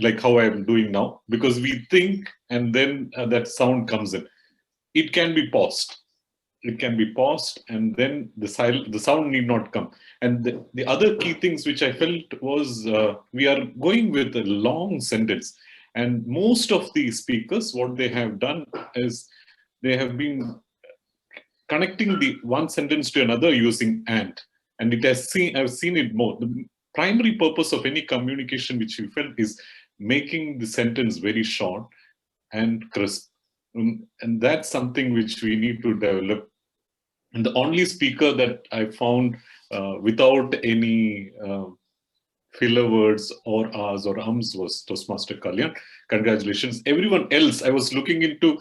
like how I am doing now, because we think and then that sound comes in. It can be paused. It can be paused and then the sound need not come. And the other key things which I felt was we are going with a long sentence. And most of the speakers, what they have done is they have been connecting the one sentence to another using and I've seen it more. The primary purpose of any communication which we felt is making the sentence very short and crisp. And that's something which we need to develop. And the only speaker that I found without any filler words or ahs or ums was Toastmaster Kalyan. Congratulations. Everyone else, I was looking into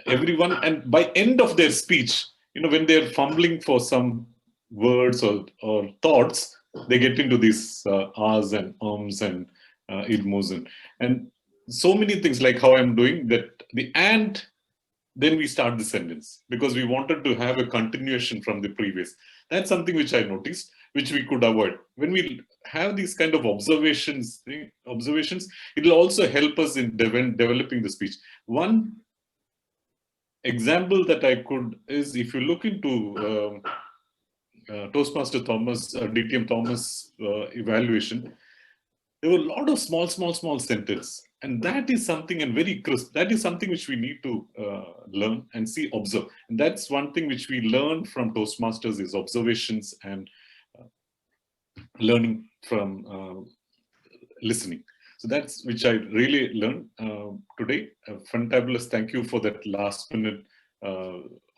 everyone, and by end of their speech, when they're fumbling for some words or thoughts, they get into these ahs and ums and idmus and so many things, like how I'm doing that, the and then we start the sentence because we wanted to have a continuation from the previous. That's something which I noticed, which we could avoid. When we have these kind of observations, it will also help us in developing the speech. One example that I could is, if you look into Toastmaster Thomas, DTM Thomas evaluation, there were a lot of small sentences. And that is something, and very crisp, that is something which we need to learn and see, observe. And that's one thing which we learn from Toastmasters is observations and learning from listening. So that's which I really learned today. Fantabulous. Thank you for that last minute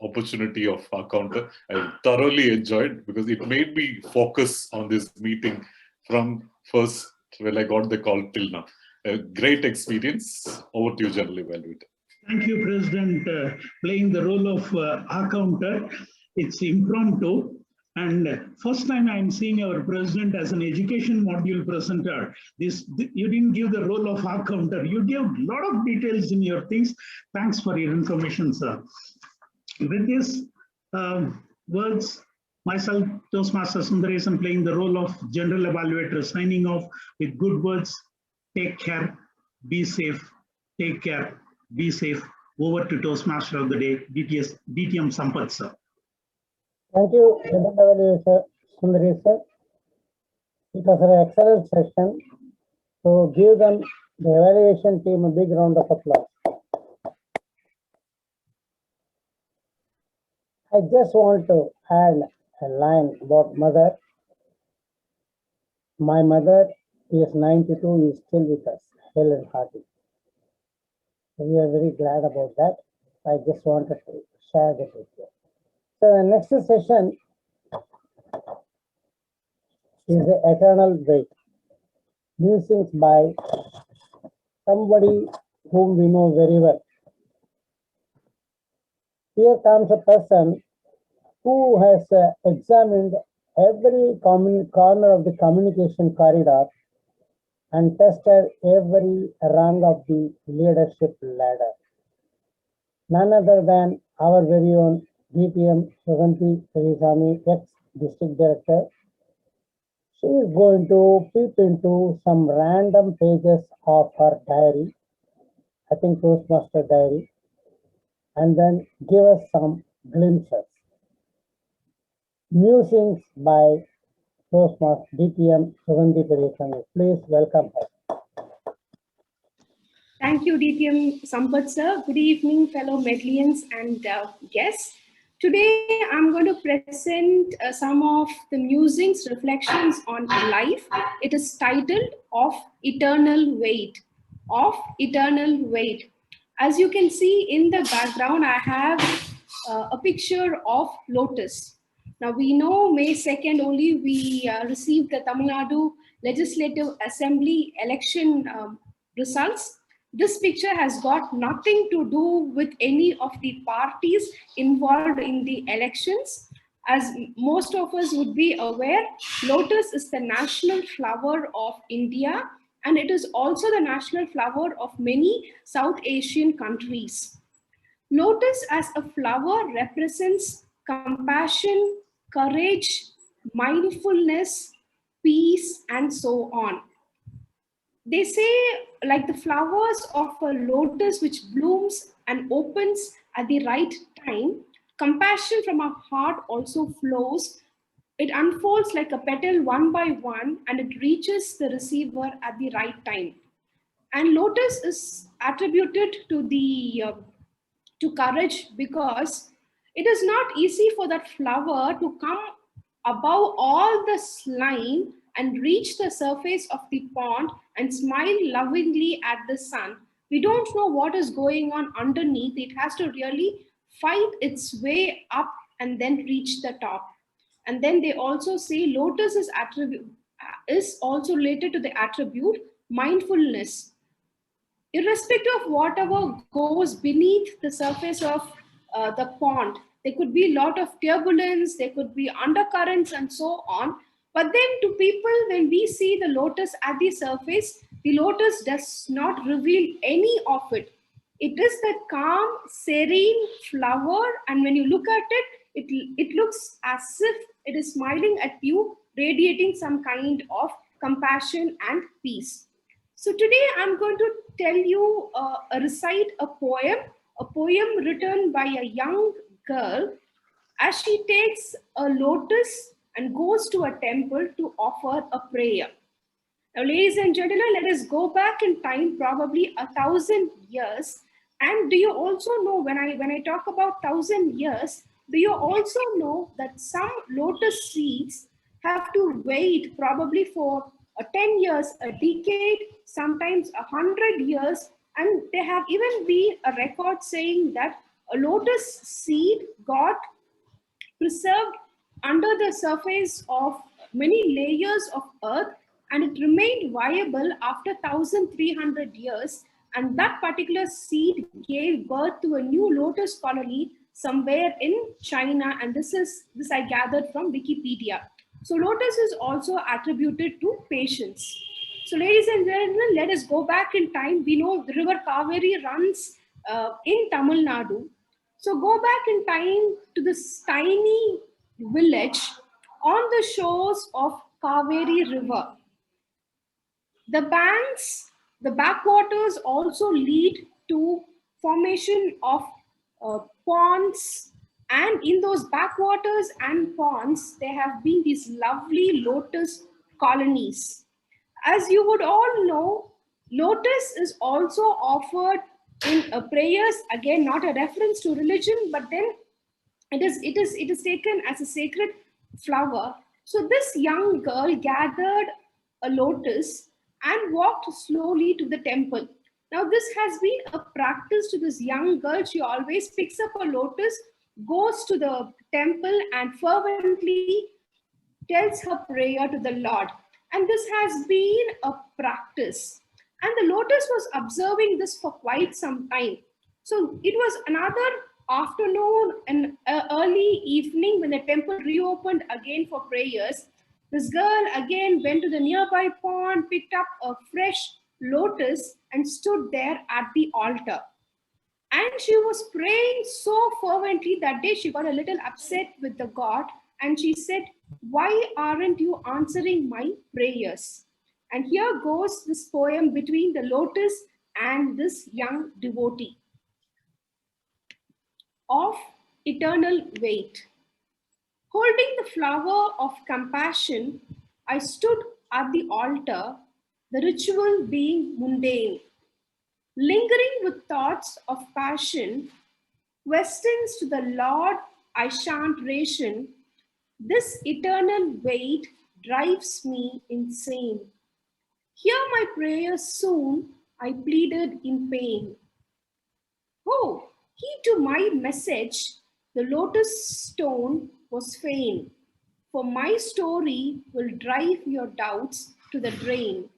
opportunity of our counter. I thoroughly enjoyed because it made me focus on this meeting from first when I got the call till now. A great experience. Over to you, General Evaluator. Thank you, President. Playing the role of counter. It's impromptu. And first time I'm seeing our president as an education module presenter. You didn't give the role of counter. You gave a lot of details in your things. Thanks for your information, sir. With these words, myself, Toastmaster Sundaresan, playing the role of General Evaluator, signing off with good words. Take care, be safe, take care, be safe. Over to Toastmaster of the day, DTM Sampath, sir. Thank you, General Evaluator Sundaresan. It was an excellent session. So give them, the evaluation team, a big round of applause. I just want to add a line about mother. My mother is 92, is still with us, hale and hearty. We are very glad about that. I just wanted to share that with you. So the next session is the eternal wait. Musings by somebody whom we know very well. Here comes a person who has examined every corner of the communication corridor and tested every rung of the leadership ladder. None other than our very own DTM Suganti Perisami, ex-district director. She is going to peep into some random pages of her diary, I think Toastmaster diary, and then give us some glimpses. Musings by Toastmaster DTM Suganti Perisami. Please welcome her. Thank you, DTM Sampath sir. Good evening, fellow Medlians and guests. Today, I'm going to present some of the musings, reflections on life. It is titled Of Eternal Wait. Of Eternal Wait. As you can see in the background, I have a picture of lotus. Now, we know May 2nd only we received the Tamil Nadu Legislative Assembly election results. This picture has got nothing to do with any of the parties involved in the elections. As most of us would be aware, lotus is the national flower of India, and it is also the national flower of many South Asian countries. Lotus as a flower represents compassion, courage, mindfulness, peace, and so on. They say, like the flowers of a lotus which blooms and opens at the right time, compassion from our heart also flows. It unfolds like a petal one by one, and it reaches the receiver at the right time. And lotus is attributed to to courage because it is not easy for that flower to come above all the slime and reach the surface of the pond and smile lovingly at the sun. We don't know what is going on underneath. It has to really fight its way up and then reach the top. And then they also say lotus is also related to the attribute mindfulness. Irrespective of whatever goes beneath the surface of the pond, there could be a lot of turbulence, there could be undercurrents and so on. But then to people, when we see the lotus at the surface, the lotus does not reveal any of it. It is the calm, serene flower, and when you look at it, it looks as if it is smiling at you, radiating some kind of compassion and peace. So today I'm going to tell you, recite a poem written by a young girl as she takes a lotus and goes to a temple to offer a prayer. Now, ladies and gentlemen, let us go back in time, probably 1,000 years. And do you also know, when I talk about 1,000 years, do you also know that some lotus seeds have to wait probably for 10 years, a decade, sometimes 100 years, and there have even been a record saying that a lotus seed got preserved under the surface of many layers of earth, and it remained viable after 1,300 years, and that particular seed gave birth to a new lotus colony somewhere in China, and this I gathered from Wikipedia. So lotus is also attributed to patience. So ladies and gentlemen, let us go back in time. We know the river Kaveri runs in Tamil Nadu. So go back in time to this tiny village on the shores of Kaveri River. The banks, the backwaters also lead to formation of ponds, and in those backwaters and ponds, there have been these lovely lotus colonies. As you would all know, lotus is also offered in prayers, again not a reference to religion, but then it is taken as a sacred flower. So this young girl gathered a lotus and walked slowly to the temple. Now this has been a practice to this young girl. She always picks up a lotus, goes to the temple and fervently tells her prayer to the Lord. And this has been a practice. And the lotus was observing this for quite some time. So it was another afternoon and early evening when the temple reopened again for prayers. This girl again went to the nearby pond, picked up a fresh lotus and stood there at the altar. And she was praying so fervently that day she got a little upset with the God, and she said, "Why aren't you answering my prayers?" And here goes this poem between the lotus and this young devotee. Of eternal weight. Holding the flower of compassion, I stood at the altar, the ritual being mundane. Lingering with thoughts of passion, questions to the Lord I shan't ration. This eternal weight drives me insane. Hear my prayers soon, I pleaded in pain. Oh, heed to my message, the lotus stone was fain. For my story will drive your doubts to the drain.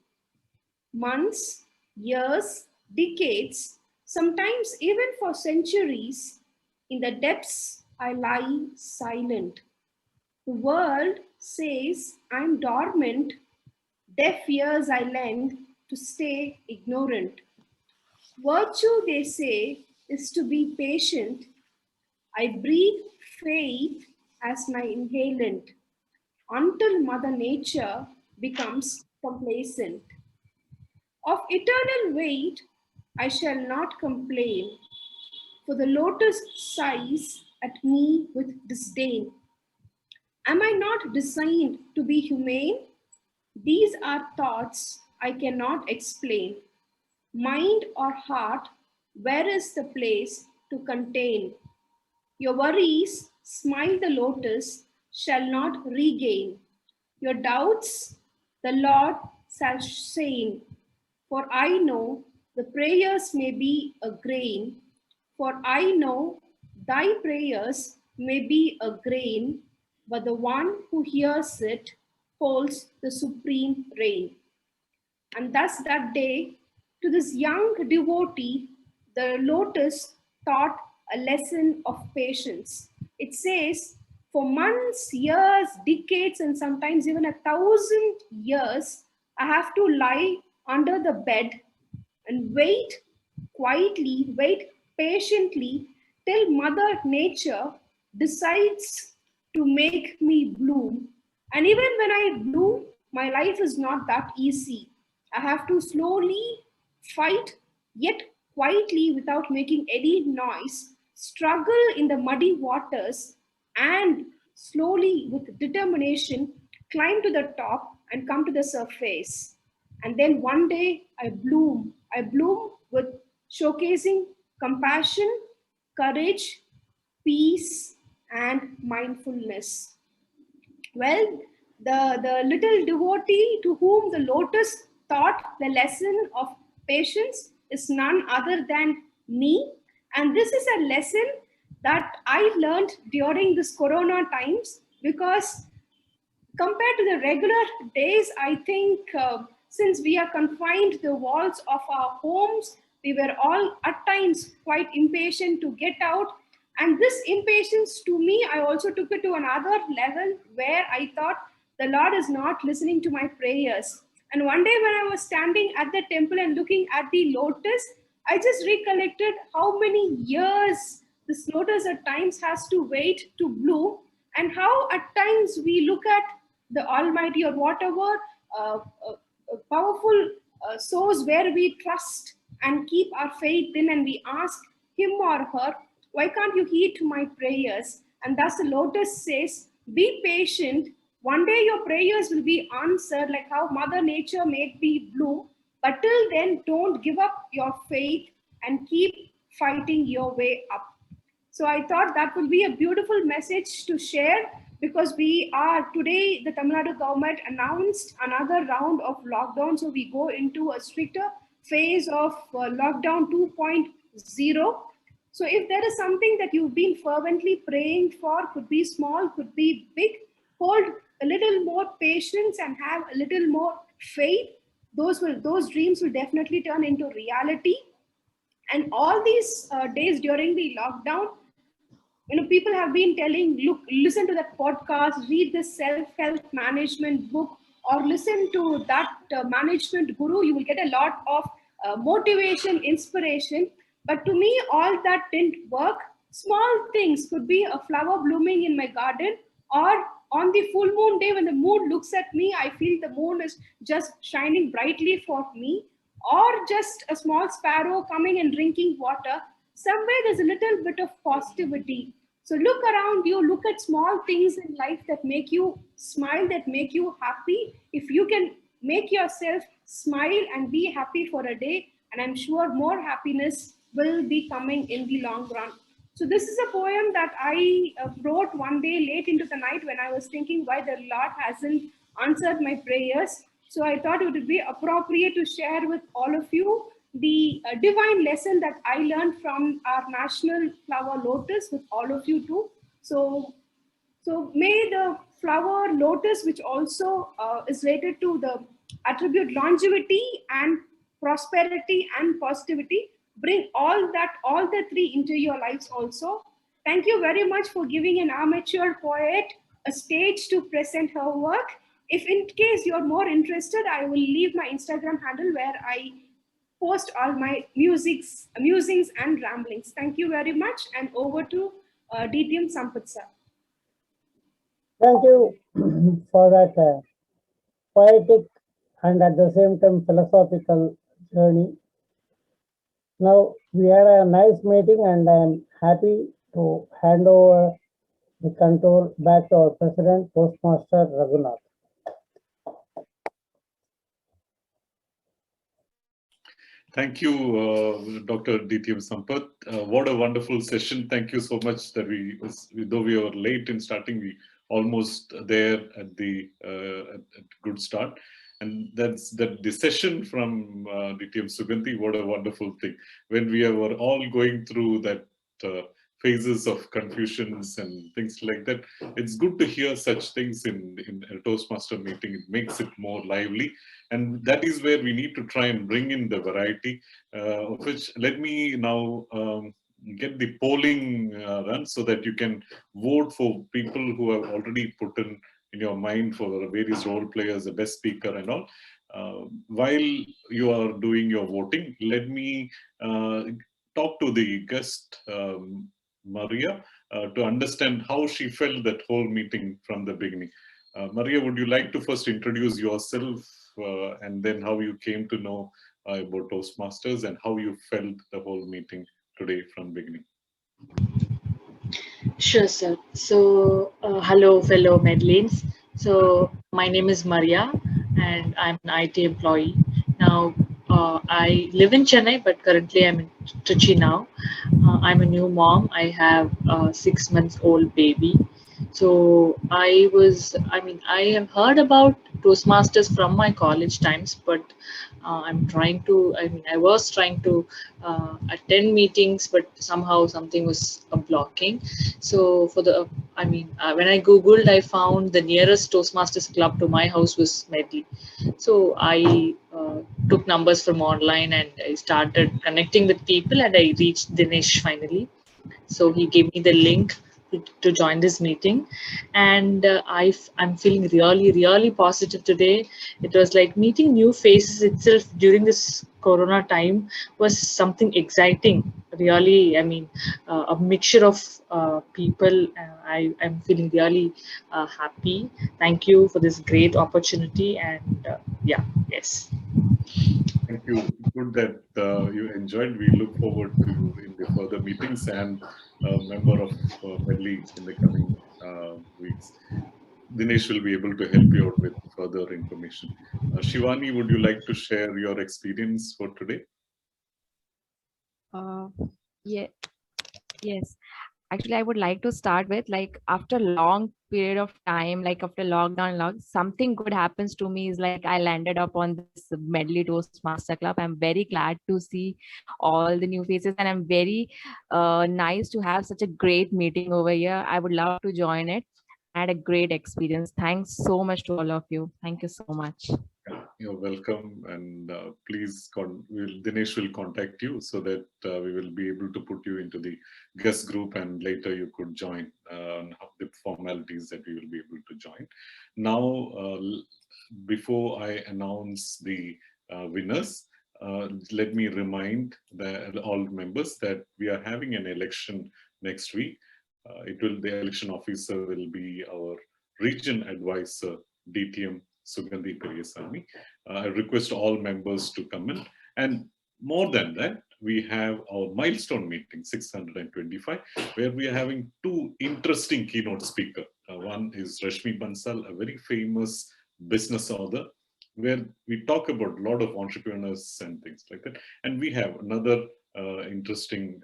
Months, years, decades, sometimes even for centuries, in the depths I lie silent. The world says I'm dormant, deaf ears I lend to stay ignorant. Virtue, they say, is to be patient. I breathe faith as my inhalant until Mother Nature becomes complacent. Of eternal weight, I shall not complain, for the lotus sighs at me with disdain. Am I not designed to be humane? These are thoughts I cannot explain. Mind or heart, where is the place to contain? Your worries, smile the lotus, shall not regain. Your doubts, the Lord shall sane. For I know the prayers may be a grain, for I know thy prayers may be a grain, but the one who hears it holds the supreme reign. And thus that day, to this young devotee, the lotus taught a lesson of patience. It says, for months, years, decades, and sometimes even 1,000 years, I have to lie under the bed and wait quietly, wait patiently till Mother Nature decides to make me bloom. And even when I bloom, my life is not that easy. I have to slowly fight, yet quietly without making any noise, struggle in the muddy waters, and slowly with determination climb to the top and come to the surface. And then one day I bloom. I bloom with showcasing compassion, courage, peace, and mindfulness. Well, the little devotee to whom the lotus taught the lesson of patience is none other than me. And this is a lesson that I learned during this Corona times, because compared to the regular days, I think since we are confined to the walls of our homes, we were all at times quite impatient to get out. And this impatience to me, I also took it to another level where I thought the Lord is not listening to my prayers. And one day when I was standing at the temple and looking at the lotus, I just recollected how many years this lotus at times has to wait to bloom, and how at times we look at the Almighty or whatever powerful source where we trust and keep our faith in, and we ask him or her, why can't you heed to my prayers? And thus the lotus says, be patient. One day your prayers will be answered, like how Mother Nature made me bloom. But till then, don't give up your faith and keep fighting your way up. So I thought that would be a beautiful message to share, because we are today, the Tamil Nadu government announced another round of lockdown. So we go into a stricter phase of lockdown 2.0. So if there is something that you've been fervently praying for, could be small, could be big, hold a little more patience and have a little more faith. Those dreams will definitely turn into reality. And all these days during the lockdown, people have been telling, look, listen to that podcast, read this self-help management book, or listen to that management guru. You will get a lot of motivation, inspiration. But to me, all that didn't work. Small things could be a flower blooming in my garden, or on the full moon day when the moon looks at me, I feel the moon is just shining brightly for me, or just a small sparrow coming and drinking water. Somewhere there's a little bit of positivity. So look around you, look at small things in life that make you smile, that make you happy. If you can make yourself smile and be happy for a day, and I'm sure more happiness will be coming in the long run. So this is a poem that I wrote one day late into the night when I was thinking why the Lord hasn't answered my prayers. So I thought it would be appropriate to share with all of you the divine lesson that I learned from our national flower lotus with all of you too. So may the flower lotus, which also is related to the attribute longevity and prosperity and positivity, bring all the three into your lives also. Thank you very much for giving an amateur poet a stage to present her work. If in case you're more interested, I will leave my Instagram handle where I post all my musings and ramblings. Thank you very much, and over to DTM Sampath sir. Thank you for that poetic and at the same time philosophical journey. Now we had a nice meeting, and I am happy to hand over the control back to our President, Toastmaster Raghunath. Thank you, Dr. DTM Sampath. What a wonderful session. Thank you so much that though we were late in starting, we almost there at the at good start. And that's the session from DTM Suganti. What a wonderful thing. When we were all going through that phases of confusions and things like that, it's good to hear such things in a Toastmaster meeting. It makes it more lively. And that is where we need to try and bring in the variety, of which let me now get the polling run so that you can vote for people who have already put in your mind for the various role players, the best speaker and all. While you are doing your voting, let me talk to the guest, Maria, to understand how she felt that whole meeting from the beginning. Maria, would you like to first introduce yourself and then how you came to know about Toastmasters and how you felt the whole meeting today from beginning? Sure, sir. So, hello, fellow Medlins. So, my name is Maria, and I'm an IT employee. Now, I live in Chennai, but currently I'm in Trichy now. I'm a new mom. I have a 6 months old baby. So I have heard about Toastmasters from my college times, but I was trying to attend meetings, but somehow something was blocking. So when I Googled, I found the nearest Toastmasters club to my house was Medley. So I took numbers from online and I started connecting with people, and I reached Dinesh finally. So he gave me the link to join this meeting, and I'm feeling really positive today. It was like meeting new faces itself during this Corona time was something exciting. Really, a mixture of people. I'm feeling really happy. Thank you for this great opportunity, and yes. Thank you. Good that you enjoyed. We look forward to you in the further meetings and a member of Medley in the coming weeks. Dinesh will be able to help you out with further information. Shivani, would you like to share your experience for today? Yeah, yes. Actually, I would like to start with, like, after long period of time, like after lockdown, something good happens to me is like I landed up on this Medley Toastmaster Club. I'm very glad to see all the new faces, and I'm very nice to have such a great meeting over here. I would love to join it. I had a great experience. Thanks so much to all of you. Thank you so much. You're welcome, and please, Dinesh will contact you so that we will be able to put you into the guest group, and later you could join on the formalities that we will be able to join. Now, before I announce the winners, let me remind all members that we are having an election next week. The election officer will be our region advisor, DTM Sugandhi Periyasamy. I request all members to come in. And more than that, we have our milestone meeting 625, where we are having two interesting keynote speakers. One is Rashmi Bansal, a very famous business author, where we talk about a lot of entrepreneurs and things like that. And we have another interesting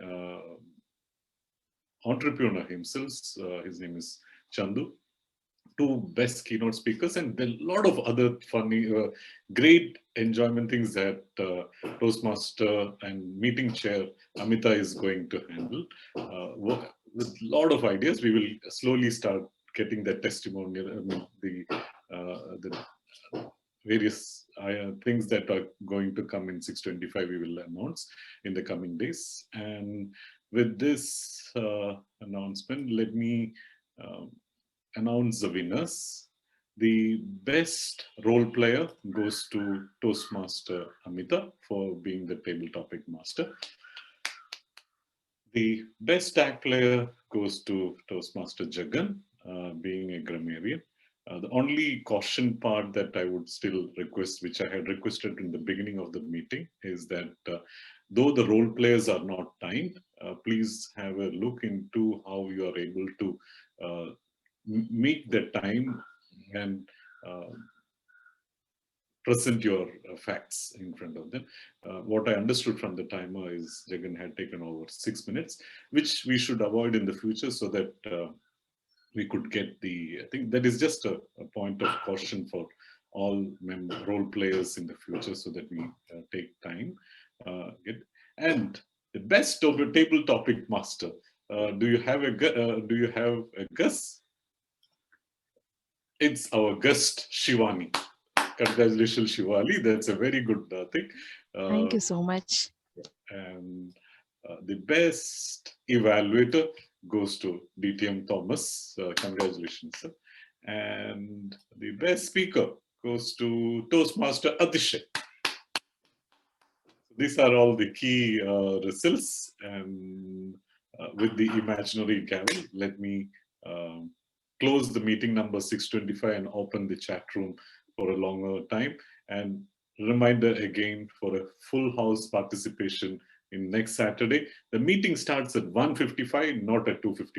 entrepreneur himself. His name is Chandu. Two best keynote speakers, and there are a lot of other funny, great enjoyment things that Toastmaster and meeting chair Amita is going to handle. With a lot of ideas, we will slowly start getting that testimonial. The various things that are going to come in 625, we will announce in the coming days. And with this announcement, let me announce the winners. The best role player goes to Toastmaster Amita for being the table topic master. The best tag player goes to Toastmaster Jagan, being a grammarian. The only caution part that I would still request, which I had requested in the beginning of the meeting, is that though the role players are not timed, please have a look into how you are able to meet the time and present your facts in front of them. What I understood from the timer is Jagan had taken over 6 minutes, which we should avoid in the future so that we could get I think that is just a point of caution for all role players in the future so that we take time. And the best table topic master. Do you have a guess? It's our guest Shivani. Congratulations, Shivani. That's a very good thing. Thank you so much. And the best evaluator goes to DTM Thomas. Congratulations, sir. And the best speaker goes to Toastmaster Atishay. These are all the key results. And with the imaginary gavel, let me close the meeting number 625 and open the chat room for a longer time. And reminder again for a full house participation in next Saturday. The meeting starts at 1:55, not at 2:55.